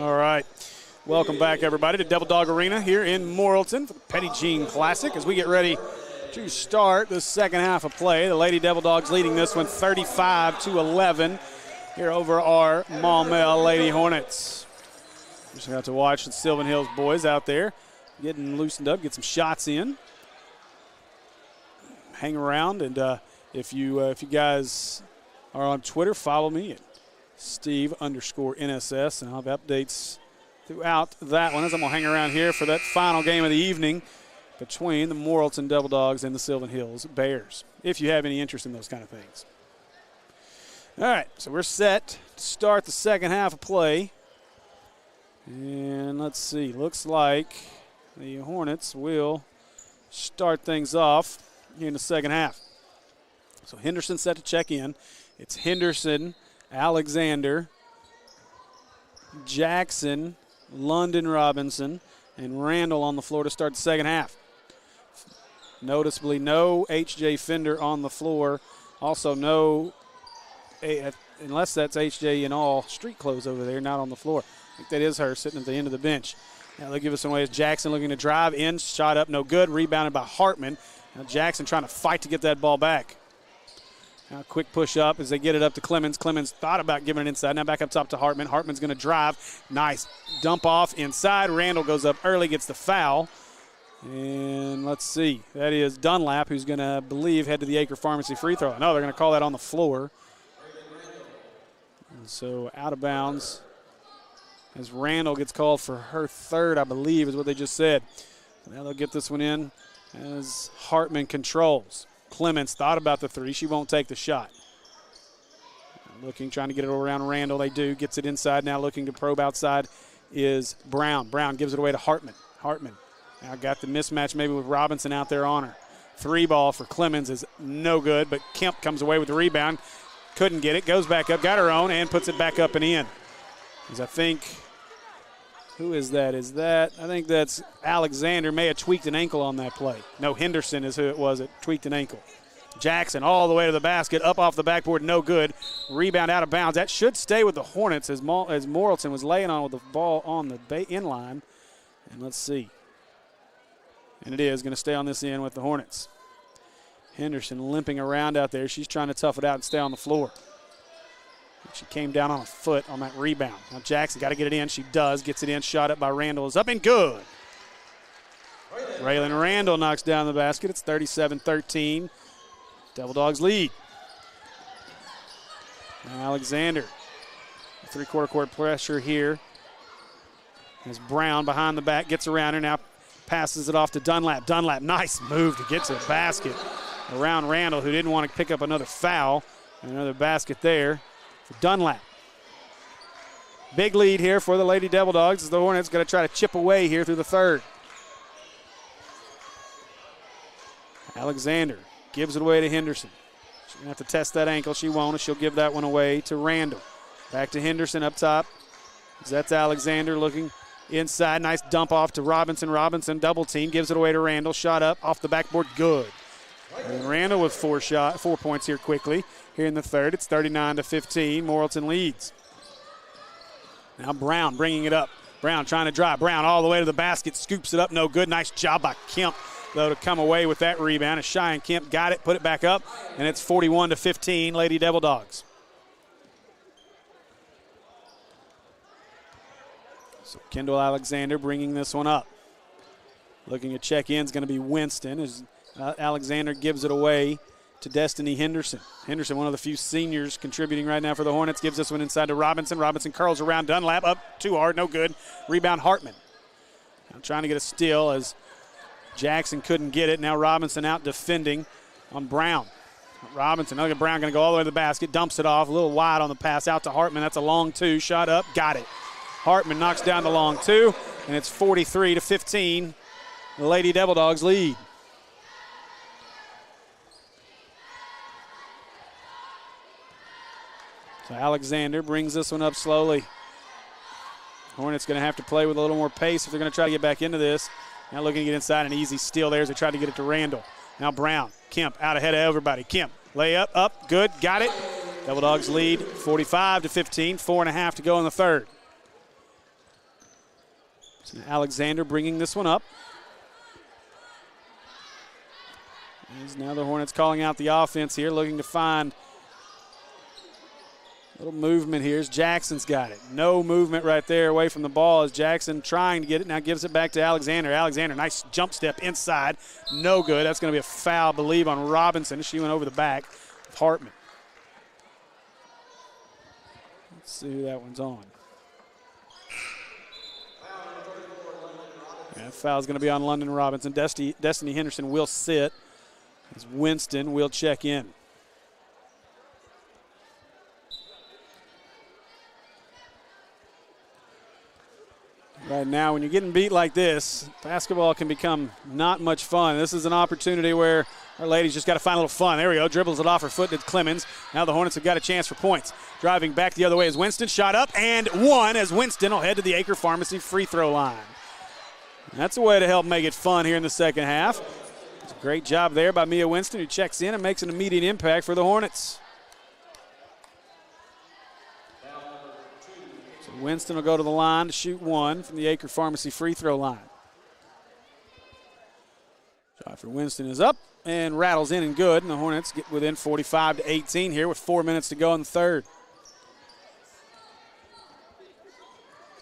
All right. Welcome back, everybody, to Devil Dog Arena here in Morrilton for the Petit Classic as we get ready to start the second half of play. The Lady Devil Dogs leading this one 35-11 here over our Maumelle Lady Hornets. Just got to watch the Sylvan Hills boys out there getting loosened up, get some shots in. Hang around, and if you guys are on Twitter, follow me at Steve_NSS, and I'll have updates throughout that one as I'm going to hang around here for that final game of the evening between the Morrilton Devil Dogs and the Sylvan Hills Bears, if you have any interest in those kind of things. All right, so we're set to start the second half of play. And let's see, looks like the Hornets will start things off here in the second half. So Henderson set to check in. It's Henderson, Alexander, Jackson, London Robinson, and Randall on the floor to start the second half. Noticeably no H.J. Fender on the floor. Also no, unless that's H.J. in all street clothes over there, not on the floor. I think that is her sitting at the end of the bench. Now they'll give us away as Jackson looking to drive in, shot up, no good, rebounded by Hartman. Now Jackson trying to fight to get that ball back. Now a quick push up as they get it up to Clemens. Clemens thought about giving it inside. Now back up top to Hartman. Hartman's going to drive. Nice dump off inside. Randall goes up early, gets the foul. And let's see. That is Dunlap, who's going to, believe, head to the Acre Pharmacy free throw. No, they're going to call that on the floor. And so out of bounds as Randall gets called for her third, I believe, is what they just said. Now they'll get this one in as Hartman controls. Clemens thought about the three. She won't take the shot. Looking, trying to get it around Randall. They do. Gets it inside now. Looking to probe outside is Brown. Brown gives it away to Hartman. Hartman now got the mismatch maybe with Robinson out there on her. Three ball for Clemens is no good, but Kemp comes away with the rebound. Couldn't get it. Goes back up. Got her own and puts it back up and in. As I think, who is that? I think that's Alexander. May have tweaked an ankle on that play. No, Henderson is who it was that tweaked an ankle. Jackson all the way to the basket, up off the backboard, no good. Rebound out of bounds. That should stay with the Hornets as Morrilton was laying on with the ball on the inline. And let's see. And it is going to stay on this end with the Hornets. Henderson limping around out there. She's trying to tough it out and stay on the floor. She came down on a foot on that rebound. Now Jackson got to get it in. She does. Gets it in. Shot up by Randall. Is up and good. Raylan Randall knocks down the basket. It's 37-13. Devil Dogs lead. Now Alexander. Three-quarter court pressure here. As Brown behind the back gets around her. Now passes it off to Dunlap. Dunlap, nice move to get to the basket around Randall, who didn't want to pick up another foul. And another basket there for Dunlap. Big lead here for the Lady Devil Dogs as the Hornets going to try to chip away here through the third. Alexander gives it away to Henderson. She's going to have to test that ankle. She won't, and she'll give that one away to Randall. Back to Henderson up top. That's Alexander looking inside. Nice dump off to Robinson. Robinson double team. Gives it away to Randall. Shot up off the backboard. Good. And Randall with 4 points here quickly. Here in the third, it's 39-15. Morrilton leads. Now Brown bringing it up. Brown trying to drive. Brown all the way to the basket. Scoops it up. No good. Nice job by Kemp, though, to come away with that rebound. As Cheyenne Kemp got it, put it back up, and it's 41-15, Lady Devil Dogs. So Kendall Alexander bringing this one up. Looking to check in is going to be Winston as Alexander gives it away to Destiny Henderson. Henderson, one of the few seniors contributing right now for the Hornets, gives this one inside to Robinson. Robinson curls around Dunlap, up too hard, no good. Rebound Hartman. Now trying to get a steal as Jackson couldn't get it. Now Robinson out defending on Brown. Robinson, look at Brown, going to go all the way to the basket, dumps it off, a little wide on the pass out to Hartman. That's a long two, shot up, got it. Hartman knocks down the long two, and it's 43-15. The Lady Devil Dogs lead. So Alexander brings this one up slowly. Hornets going to have to play with a little more pace if they're going to try to get back into this. Now looking to get inside, an easy steal there as they tried to get it to Randall. Now Brown, Kemp out ahead of everybody. Kemp, layup, up, good, got it. Devil Dogs lead 45-15, 4.5 to go in the third. So Alexander bringing this one up. As now the Hornets calling out the offense here, looking to find a little movement here as Jackson's got it. No movement right there away from the ball as Jackson trying to get it. Now gives it back to Alexander. Alexander, nice jump step inside. No good. That's going to be a foul, I believe, on Robinson. She went over the back of Hartman. Let's see who that one's on. Yeah, foul's going to be on London Robinson. Destiny Henderson will sit as Winston will check in. Right now, when you're getting beat like this, basketball can become not much fun. This is an opportunity where our ladies just got to find a little fun. There we go. Dribbles it off her foot to Clemens. Now the Hornets have got a chance for points. Driving back the other way is Winston. Shot up and one as Winston will head to the Acre Pharmacy free throw line. That's a way to help make it fun here in the second half. It's a great job there by Mia Winston, who checks in and makes an immediate impact for the Hornets. So Winston will go to the line to shoot one from the Acre Pharmacy free throw line. Shot for Winston is up and rattles in and good, and the Hornets get within 45-18 here with 4 minutes to go in the third.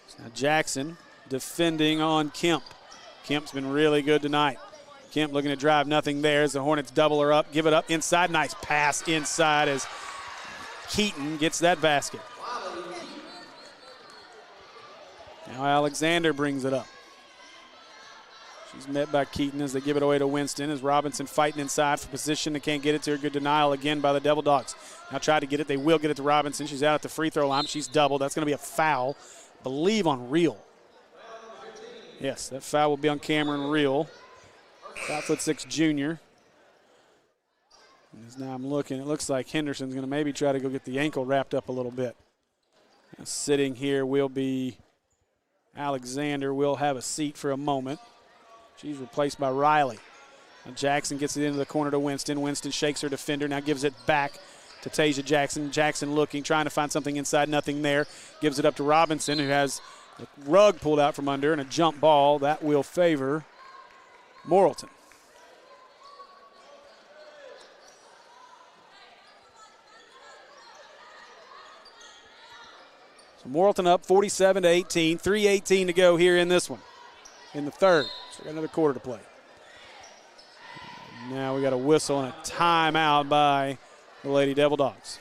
So now Jackson defending on Kemp. Kemp's been really good tonight. Kemp looking to drive, nothing there as the Hornets double her up, give it up inside. Nice pass inside as Keaton gets that basket. Now Alexander brings it up. She's met by Keaton as they give it away to Winston as Robinson fighting inside for position. They can't get it to her. Good denial again by the Devil Dogs. Now try to get it. They will get it to Robinson. She's out at the free throw line. She's doubled. That's going to be a foul, I believe, on Reel. Yes, that foul will be on Cameron Reel, 5'6" junior. And as now I'm looking, it looks like Henderson's going to maybe try to go get the ankle wrapped up a little bit. Now sitting here will be Alexander. Will have a seat for a moment. She's replaced by Riley. Now Jackson gets it into the corner to Winston. Winston shakes her defender, now gives it back to Tasia Jackson. Jackson looking, trying to find something inside, nothing there. Gives it up to Robinson, who has the rug pulled out from under and a jump ball. That will favor Morrilton. So Morrilton up 47-18, 3:18 to go here in this one, in the third. So we got another quarter to play. Now we got a whistle and a timeout by the Lady Devil Dogs.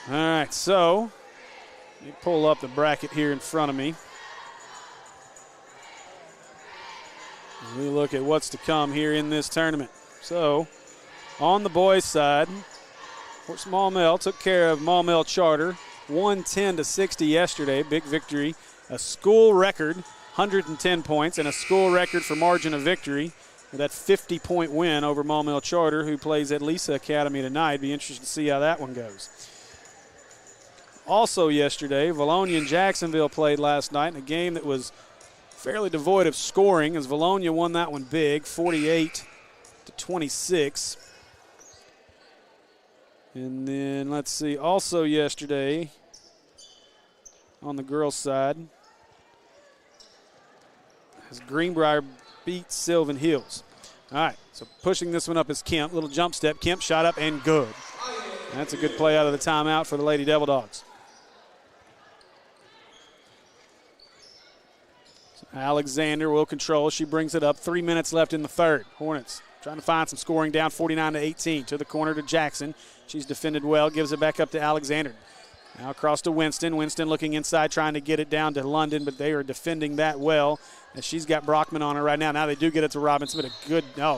All right, so let me pull up the bracket here in front of me. As we look at what's to come here in this tournament. So on the boys' side, Fort Maumelle took care of Maumelle Charter, 110-60 yesterday. Big victory, a school record. 110 points and a school record for margin of victory with that 50-point win over Maumelle Charter, who plays at Lisa Academy tonight. Be interested to see how that one goes. Also yesterday, Valonia and Jacksonville played last night in a game that was fairly devoid of scoring as Valonia won that one big, 48-26. And then let's see, also yesterday on the girls' side, as Greenbrier beat Sylvan Hills. All right, so pushing this one up is Kemp. Little jump step. Kemp shot up and good. That's a good play out of the timeout for the Lady Devil Dogs. So Alexander will control. She brings it up. 3 minutes left in the third. Hornets trying to find some scoring, down 49-18. To the corner to Jackson. She's defended well. Gives it back up to Alexander. Now across to Winston. Winston looking inside, trying to get it down to London, but they are defending that well. As she's got Brockman on her right now. Now they do get it to Robinson, but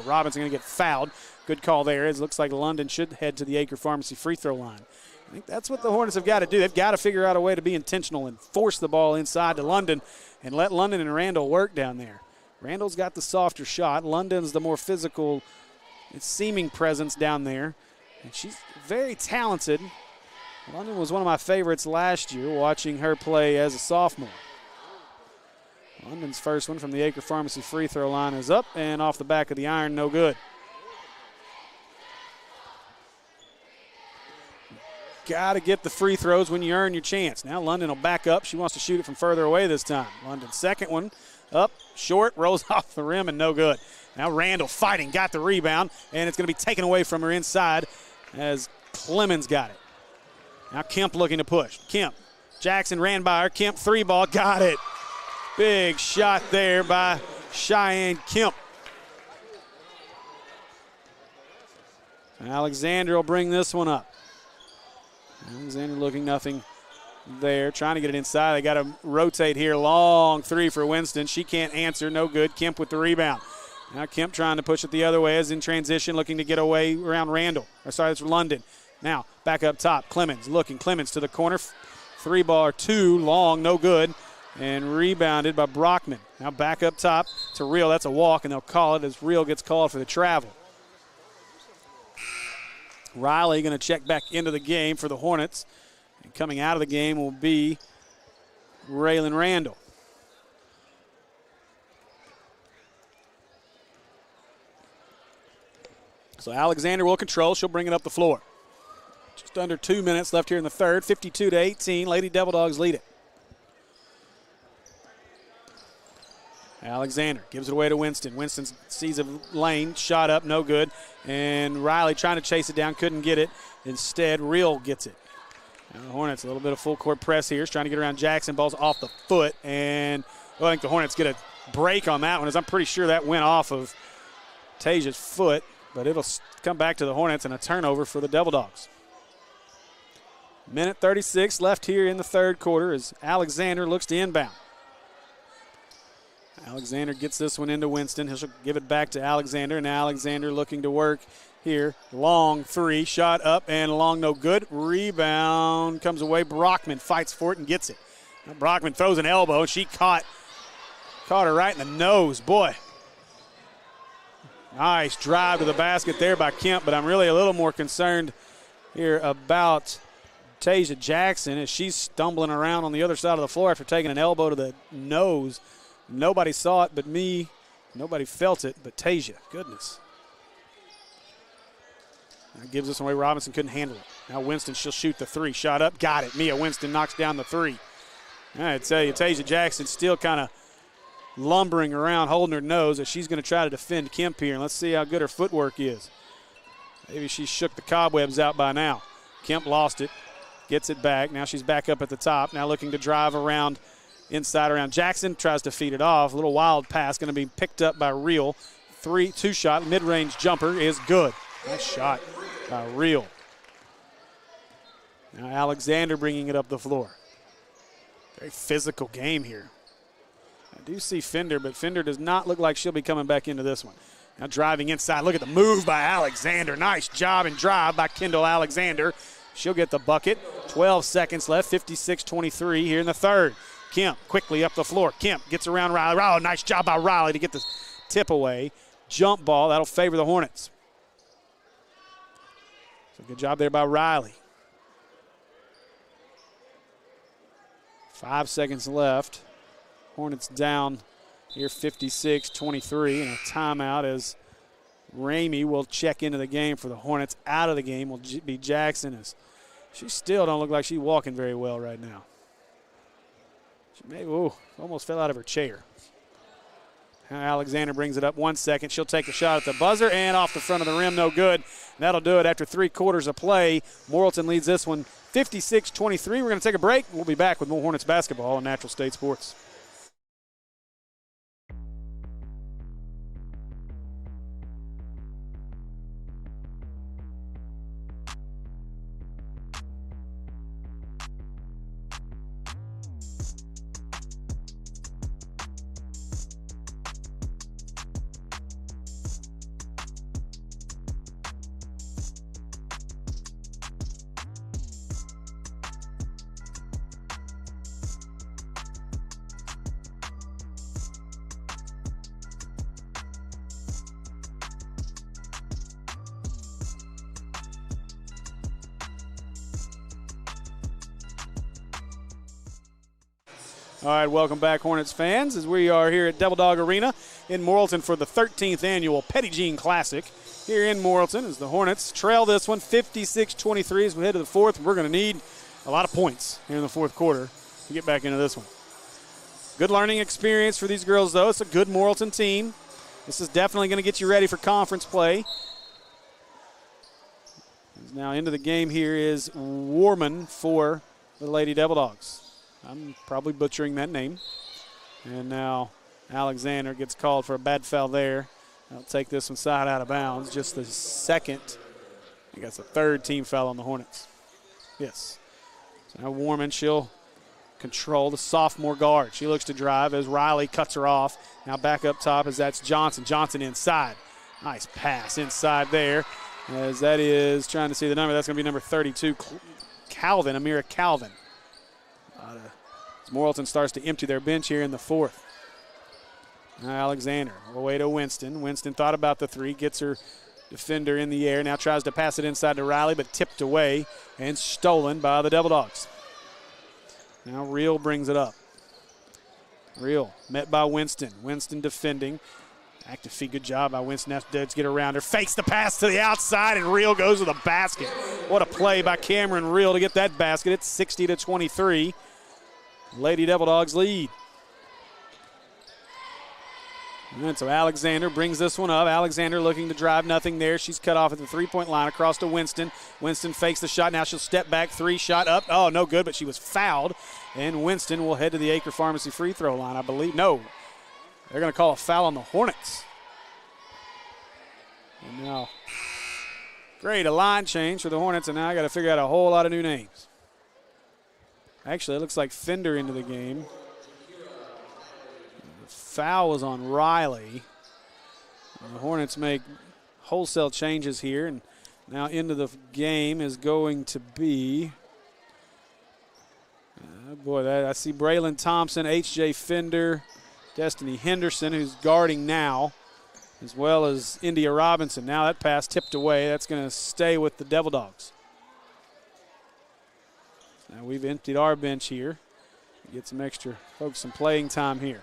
Robinson going to get fouled. Good call there. It looks like London should head to the Acre Pharmacy free throw line. I think that's what the Hornets have got to do. They've got to figure out a way to be intentional and force the ball inside to London and let London and Randall work down there. Randall's got the softer shot. London's the more physical, seeming presence down there. And she's very talented. London was one of my favorites last year, watching her play as a sophomore. London's first one from the Acre Pharmacy free throw line is up and off the back of the iron, no good. Got to get the free throws when you earn your chance. Now London will back up. She wants to shoot it from further away this time. London's second one up, short, rolls off the rim and no good. Now Randall fighting, got the rebound, and it's going to be taken away from her inside as Clemens got it. Now Kemp looking to push. Kemp, Jackson ran by her. Kemp three ball, got it. Big shot there by Cheyenne Kemp. Alexander will bring this one up. Alexander looking nothing there, trying to get it inside. They got to rotate here. Long three for Winston. She can't answer, no good. Kemp with the rebound. Now Kemp trying to push it the other way as in transition, looking to get away around Randall. It's London. Now back up top. Clemens looking. Clemens to the corner. Three ball or two, long, no good. And rebounded by Brockman. Now back up top to Reel. That's a walk, and they'll call it as Reel gets called for the travel. Riley going to check back into the game for the Hornets. And coming out of the game will be Raylan Randall. So Alexander will control. She'll bring it up the floor. Just under 2 minutes left here in the third. 52-18. Lady Devil Dogs lead it. Alexander gives it away to Winston. Winston sees a lane, shot up, no good. And Riley trying to chase it down, couldn't get it. Instead, Real gets it. Now the Hornets, a little bit of full court press here. Is trying to get around Jackson. Ball's off the foot. And I think the Hornets get a break on that one, as I'm pretty sure that went off of Tasia's foot. But it'll come back to the Hornets and a turnover for the Devil Dogs. Minute 36 left here in the third quarter as Alexander looks to inbound. Alexander gets this one into Winston. He'll give it back to Alexander, and Alexander looking to work here. Long three, shot up and long, no good. Rebound comes away. Brockman fights for it and gets it. Now Brockman throws an elbow, and she caught her right in the nose. Boy, nice drive to the basket there by Kemp, but I'm really a little more concerned here about Tasia Jackson as she's stumbling around on the other side of the floor after taking an elbow to the nose. Nobody saw it but me. Nobody felt it but Tasia. Goodness. That gives this away. Robinson couldn't handle it. Now Winston, she'll shoot the three. Shot up, got it. Mia Winston knocks down the three. I tell you, Tasia Jackson still kind of lumbering around, holding her nose as she's going to try to defend Kemp here. And let's see how good her footwork is. Maybe she shook the cobwebs out by now. Kemp lost it. Gets it back. Now she's back up at the top. Now looking to drive around. Inside around Jackson, tries to feed it off. A little wild pass, going to be picked up by Real. Two-shot, mid-range jumper is good. Nice shot by Real. Now Alexander bringing it up the floor. Very physical game here. I do see Fender, but Fender does not look like she'll be coming back into this one. Now driving inside. Look at the move by Alexander. Nice job and drive by Kendall Alexander. She'll get the bucket. 12 seconds left, 56-23 here in the third. Kemp quickly up the floor. Kemp gets around Riley. Oh, nice job by Riley to get the tip away. Jump ball. That'll favor the Hornets. So good job there by Riley. 5 seconds left. Hornets down here 56-23 and a timeout as Ramey will check into the game for the Hornets. Out of the game will be Jackson as she still don't look like she's walking very well right now. She may, almost fell out of her chair. Now Alexander brings it up 1 second. She'll take a shot at the buzzer and off the front of the rim, no good. That'll do it after 3 quarters of play. Morrilton leads this one 56-23. We're going to take a break. We'll be back with more Hornets basketball on Natural State Sports. All right, welcome back, Hornets fans, as we are here at Devil Dog Arena in Morrilton for the 13th annual Petit Classic here in Morrilton as the Hornets trail this one 56-23 as we head to the fourth. We're going to need a lot of points here in the fourth quarter to get back into this one. Good learning experience for these girls, though. It's a good Morrilton team. This is definitely going to get you ready for conference play. Now into the game here is Warman for the Lady Devil Dogs. I'm probably butchering that name. And now Alexander gets called for a bad foul there. I'll take this one side out of bounds. Just the second. I think that's the third team foul on the Hornets. Yes. So now Warman, she'll control the sophomore guard. She looks to drive as Riley cuts her off. Now back up top as that's Johnson. Johnson inside. Nice pass inside there as that is trying to see the number. That's going to be number 32, Calvin, Amira Calvin. As Morrilton starts to empty their bench here in the fourth. Now Alexander away to Winston. Winston thought about the three, gets her defender in the air, now tries to pass it inside to Riley, but tipped away and stolen by the Devil Dogs. Now Real brings it up. Real met by Winston. Winston defending Active feet, good job by Winston. Now does get around her, fakes the pass to the outside, and Reel goes to the basket. What a play by Cameron Reel to get that basket. It's 60-23. Lady Devil Dogs lead. And so Alexander brings this one up. Alexander looking to drive, nothing there. She's cut off at the three-point line across to Winston. Winston fakes the shot. Now she'll step back, three shot up. Oh, no good, but she was fouled. And Winston will head to the Acre Pharmacy free throw line, I believe. No, they're going to call a foul on the Hornets. And now, great, a line change for the Hornets, and now I got to figure out a whole lot of new names. Actually, it looks like Fender into the game. Foul was on Riley. And the Hornets make wholesale changes here, and now into the game is going to be, I see Braylon Thompson, H.J. Fender, Destiny Henderson, who's guarding now, as well as India Robinson. Now that pass tipped away. That's going to stay with the Devil Dogs. Now we've emptied our bench here. Get some extra folks some playing time here.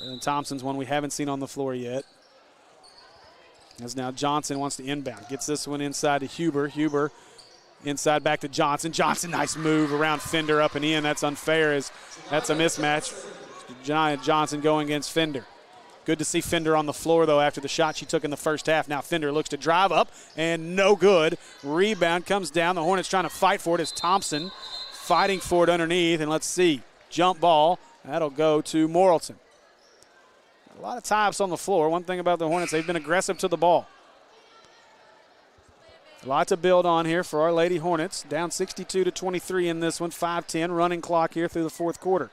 Braylon Thompson's one we haven't seen on the floor yet. As now Johnson wants to inbound. Gets this one inside to Huber. Huber inside back to Johnson. Johnson, nice move around Fender up and in. That's unfair as that's a mismatch. Giant Johnson going against Fender. Good to see Fender on the floor, though, after the shot she took in the first half. Now Fender looks to drive up, and no good. Rebound comes down. The Hornets trying to fight for it as Thompson fighting for it underneath. And let's see, jump ball. That'll go to Morrilton. A lot of tie-ups on the floor. One thing about the Hornets, they've been aggressive to the ball. A lot to build on here for our Lady Hornets. Down 62-23 in this one. 5:10 running clock here through the fourth quarter.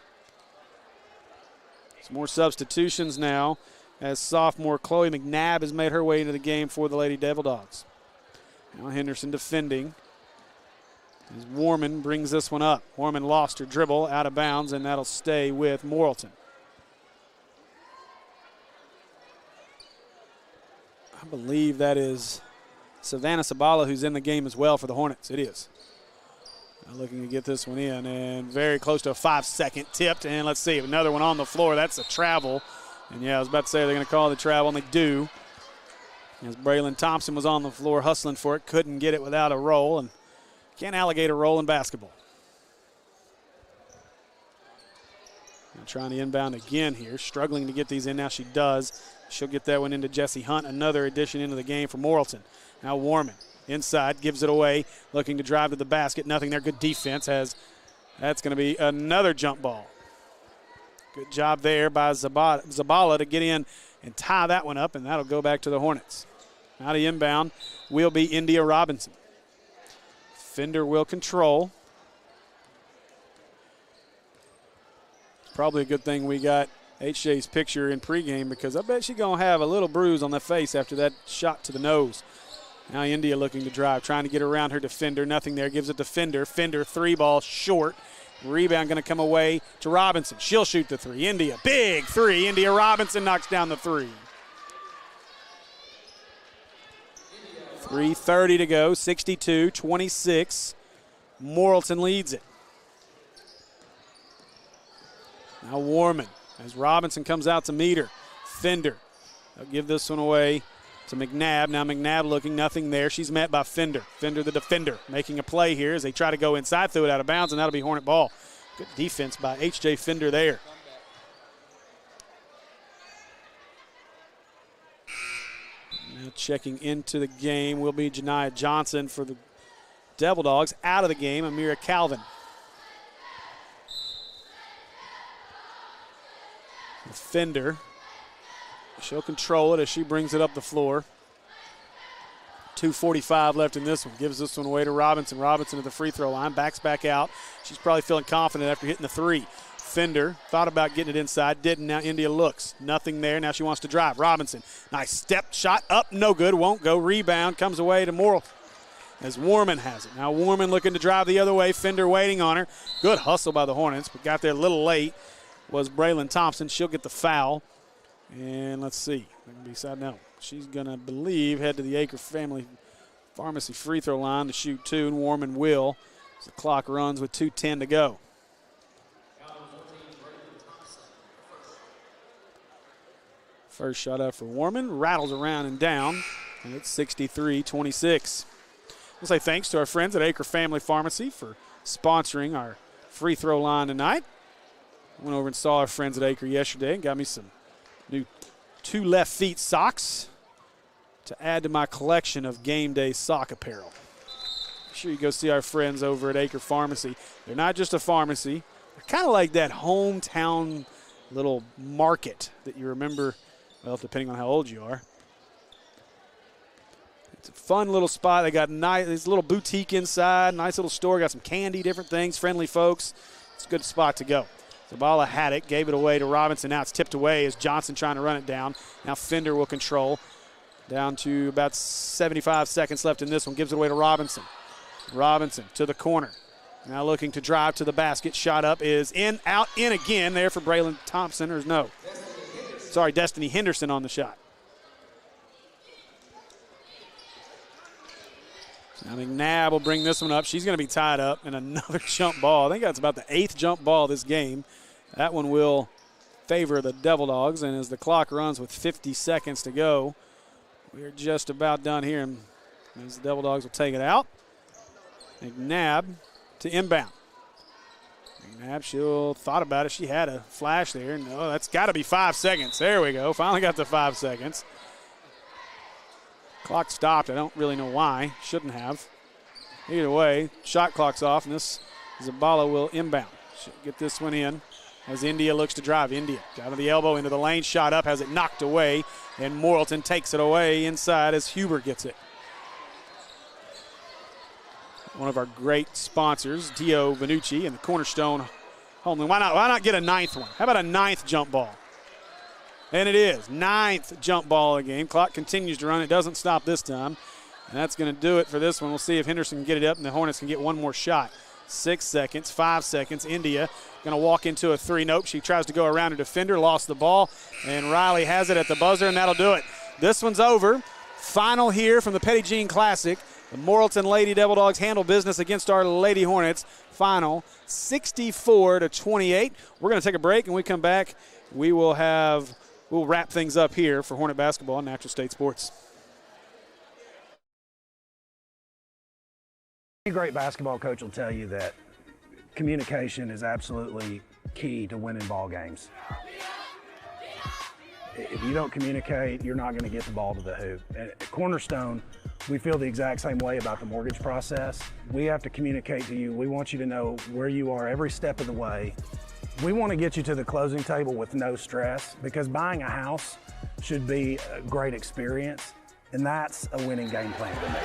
Some more substitutions now as sophomore Chloe McNabb has made her way into the game for the Lady Devil Dogs. Now Henderson defending. As Warman brings this one up. Warman lost her dribble out of bounds, and that'll stay with Morrilton. I believe that is Savannah Sabala who's in the game as well for the Hornets. It is. Now looking to get this one in, and very close to a 5-second tipped. And let's see, another one on the floor. That's a travel. And yeah, I was about to say they're going to call the travel, and they do. As Braylon Thompson was on the floor hustling for it, couldn't get it without a roll, and can't alligate a roll in basketball. Now trying to inbound again here, struggling to get these in. Now she does. She'll get that one into Jessie Hunt, another addition into the game for Morrilton. Now Warman inside, gives it away, looking to drive to the basket. Nothing there. Good defense as that's going to be another jump ball. Good job there by Zabala to get in and tie that one up, and that'll go back to the Hornets. Out of inbound will be India Robinson. Fender will control. It's probably a good thing we got HJ's picture in pregame, because I bet she's going to have a little bruise on the face after that shot to the nose. Now India looking to drive, trying to get around her defender. Nothing there. Gives it to Fender. Fender, three ball short. Rebound going to come away to Robinson. She'll shoot the three. India, big three. India Robinson knocks down the three. 3:30 to go, 62-26. Morrilton leads it. Now Warman as Robinson comes out to meet her. Fender, they'll give this one away to McNabb. Now McNabb looking, nothing there. She's met by Fender. Fender the defender making a play here as they try to go inside, threw it out of bounds, and that'll be Hornet ball. Good defense by H.J. Fender there. Now checking into the game will be Janiah Johnson for the Devil Dogs. Out of the game, Amira Calvin. Fender, she'll control it as she brings it up the floor. 2:45 left in this one. Gives this one away to Robinson. Robinson at the free throw line. Backs back out. She's probably feeling confident after hitting the three. Fender thought about getting it inside. Didn't. Now India looks. Nothing there. Now she wants to drive. Robinson. Nice step shot up. No good. Won't go. Rebound comes away to Morrill as Warman has it. Now Warman looking to drive the other way. Fender waiting on her. Good hustle by the Hornets, but got there a little late. Was Braylon Thompson. She'll get the foul. And let's see. No. She's going to, believe, head to the Acre Family Pharmacy free throw line to shoot two, and Warman will. As the clock runs with 2:10 to go. First shot up for Warman, rattles around and down, and it's 63-26. We'll say thanks to our friends at Acre Family Pharmacy for sponsoring our free throw line tonight. Went over and saw our friends at Acre yesterday and got me some new 2 left feet socks to add to my collection of game day sock apparel. Be sure you go see our friends over at Acre Pharmacy. They're not just a pharmacy. They're kind of like that hometown little market that you remember, well, depending on how old you are. It's a fun little spot. They got this little boutique inside, nice little store, got some candy, different things, friendly folks. It's a good spot to go. Zabala had it, gave it away to Robinson. Now it's tipped away as Johnson trying to run it down. Now Fender will control. Down to about 75 seconds left in this one. Gives it away to Robinson. Robinson to the corner. Now looking to drive to the basket. Shot up is in, out, in again there for Braylon Thompson. Or no. Sorry, Destiny Henderson on the shot. Now McNabb will bring this one up. She's going to be tied up in another jump ball. I think that's about the 8th jump ball this game. That one will favor the Devil Dogs, and as the clock runs with 50 seconds to go, we're just about done here, and as the Devil Dogs will take it out. McNabb to inbound. McNabb, she thought about it. She had a flash there. No, that's got to be 5 seconds. There we go. Finally got the 5 seconds. Clock stopped. I don't really know why. Shouldn't have. Either way, shot clock's off, and this Zabala will inbound. She'll get this one in as India looks to drive. India down to the elbow into the lane. Shot up, has it knocked away, and Morrilton takes it away inside as Huber gets it. One of our great sponsors, Dio Vanucci and the Cornerstone Homeland. Why not get a 9th one? How about a 9th jump ball? And it is 9th jump ball of the game. Clock continues to run. It doesn't stop this time. And that's going to do it for this one. We'll see if Henderson can get it up and the Hornets can get one more shot. 6 seconds, 5 seconds. India going to walk into a 3. Nope, she tries to go around a defender, lost the ball, and Riley has it at the buzzer, and that'll do it. This one's over. Final here from the Petit Jean Classic. The Morrilton Lady Devil Dogs handle business against our Lady Hornets. Final 64-28. We're going to take a break, and when we come back, we'll wrap things up here for Hornet basketball on Natural State Sports. Any great basketball coach will tell you that communication is absolutely key to winning ball games. If you don't communicate, you're not going to get the ball to the hoop. At Cornerstone, we feel the exact same way about the mortgage process. We have to communicate to you. We want you to know where you are every step of the way. We want to get you to the closing table with no stress, because buying a house should be a great experience, and that's a winning game plan to me.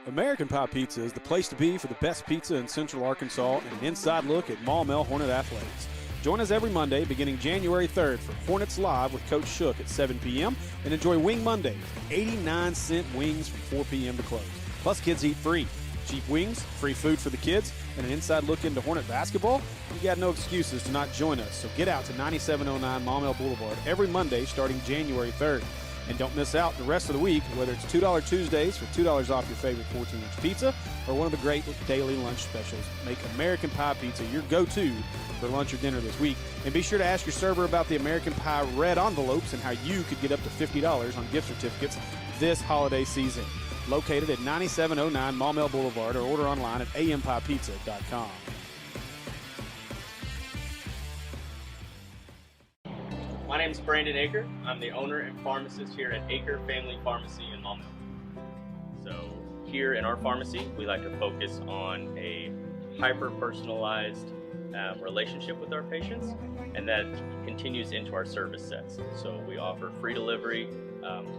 American Pie Pizza is the place to be for the best pizza in Central Arkansas and an inside look at Maumelle Hornet athletics. Join us every Monday beginning January 3rd for Hornets Live with Coach Shook at 7 p.m. and enjoy Wing Mondays, 89-cent wings from 4 p.m. to close. Plus, kids eat free. Cheap wings, free food for the kids, and an inside look into Hornet basketball. You got no excuses to not join us, so get out to 9709 Maumelle Boulevard every Monday starting January 3rd. And don't miss out the rest of the week, whether it's $2 Tuesdays for $2 off your favorite 14-inch pizza or one of the great daily lunch specials. Make American Pie Pizza your go-to for lunch or dinner this week. And be sure to ask your server about the American Pie red envelopes and how you could get up to $50 on gift certificates this holiday season. Located at 9709 Maumelle Boulevard, or order online at ampiepizza.com. My name is Brandon Aker. I'm the owner and pharmacist here at Aker Family Pharmacy in Maumelle. So here in our pharmacy, we like to focus on a hyper-personalized relationship with our patients, and that continues into our service sets. So we offer free delivery,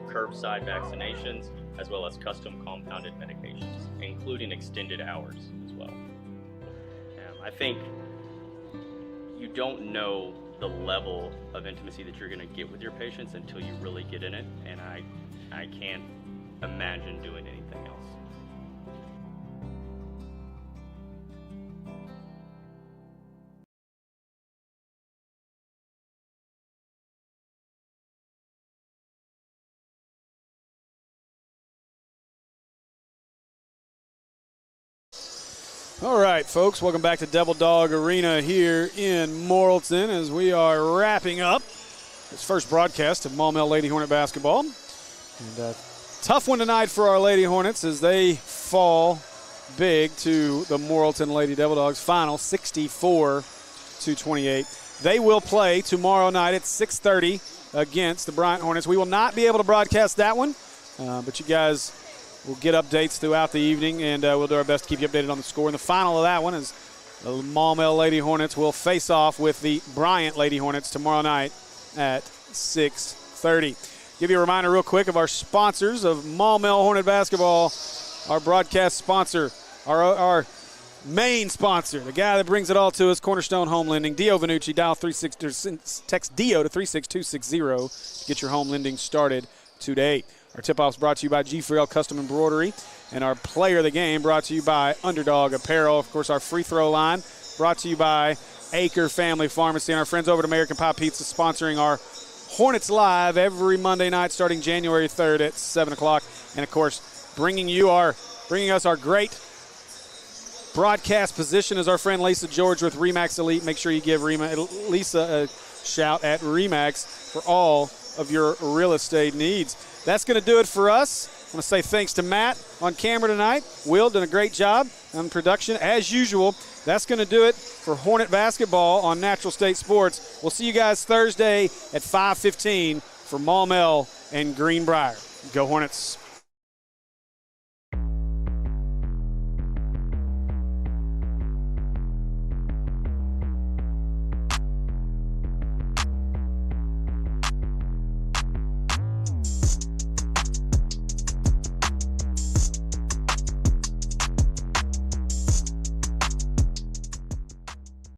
curbside vaccinations, as well as custom compounded medications, including extended hours as well. I think you don't know the level of intimacy that you're going to get with your patients until you really get in it, and I can't imagine doing anything else. All right, folks, welcome back to Devil Dog Arena here in Morrilton as we are wrapping up this first broadcast of Maumelle Lady Hornet basketball. And tough one tonight for our Lady Hornets as they fall big to the Morrilton Lady Devil Dogs final, 64-28. They will play tomorrow night at 6:30 against the Bryant Hornets. We will not be able to broadcast that one, but you guys will get updates throughout the evening, and we'll do our best to keep you updated on the score. And the final of that one is the Maumelle Lady Hornets will face off with the Bryant Lady Hornets tomorrow night at 6:30. Give you a reminder real quick of our sponsors of Maumelle Hornet basketball, our broadcast sponsor, our main sponsor, the guy that brings it all to us, Cornerstone Home Lending. Dio Vanucci, text Dio to 36260 to get your home lending started today. Our tip-off is brought to you by G. Friel Custom Embroidery, and our player of the game brought to you by Underdog Apparel. Of course, our free throw line brought to you by Acre Family Pharmacy, and our friends over at American Pie Pizza sponsoring our Hornets Live every Monday night starting January 3rd at 7 o'clock. And, of course, bringing us our great broadcast position is our friend Lisa George with RE/MAX Elite. Make sure you give Lisa a shout at RE/MAX for all of your real estate needs. That's going to do it for us. I want to say thanks to Matt on camera tonight. Will done a great job on production as usual. That's going to do it for Hornet basketball on Natural State Sports. We'll see you guys Thursday at 5:15 for Maumelle and Greenbrier. Go Hornets.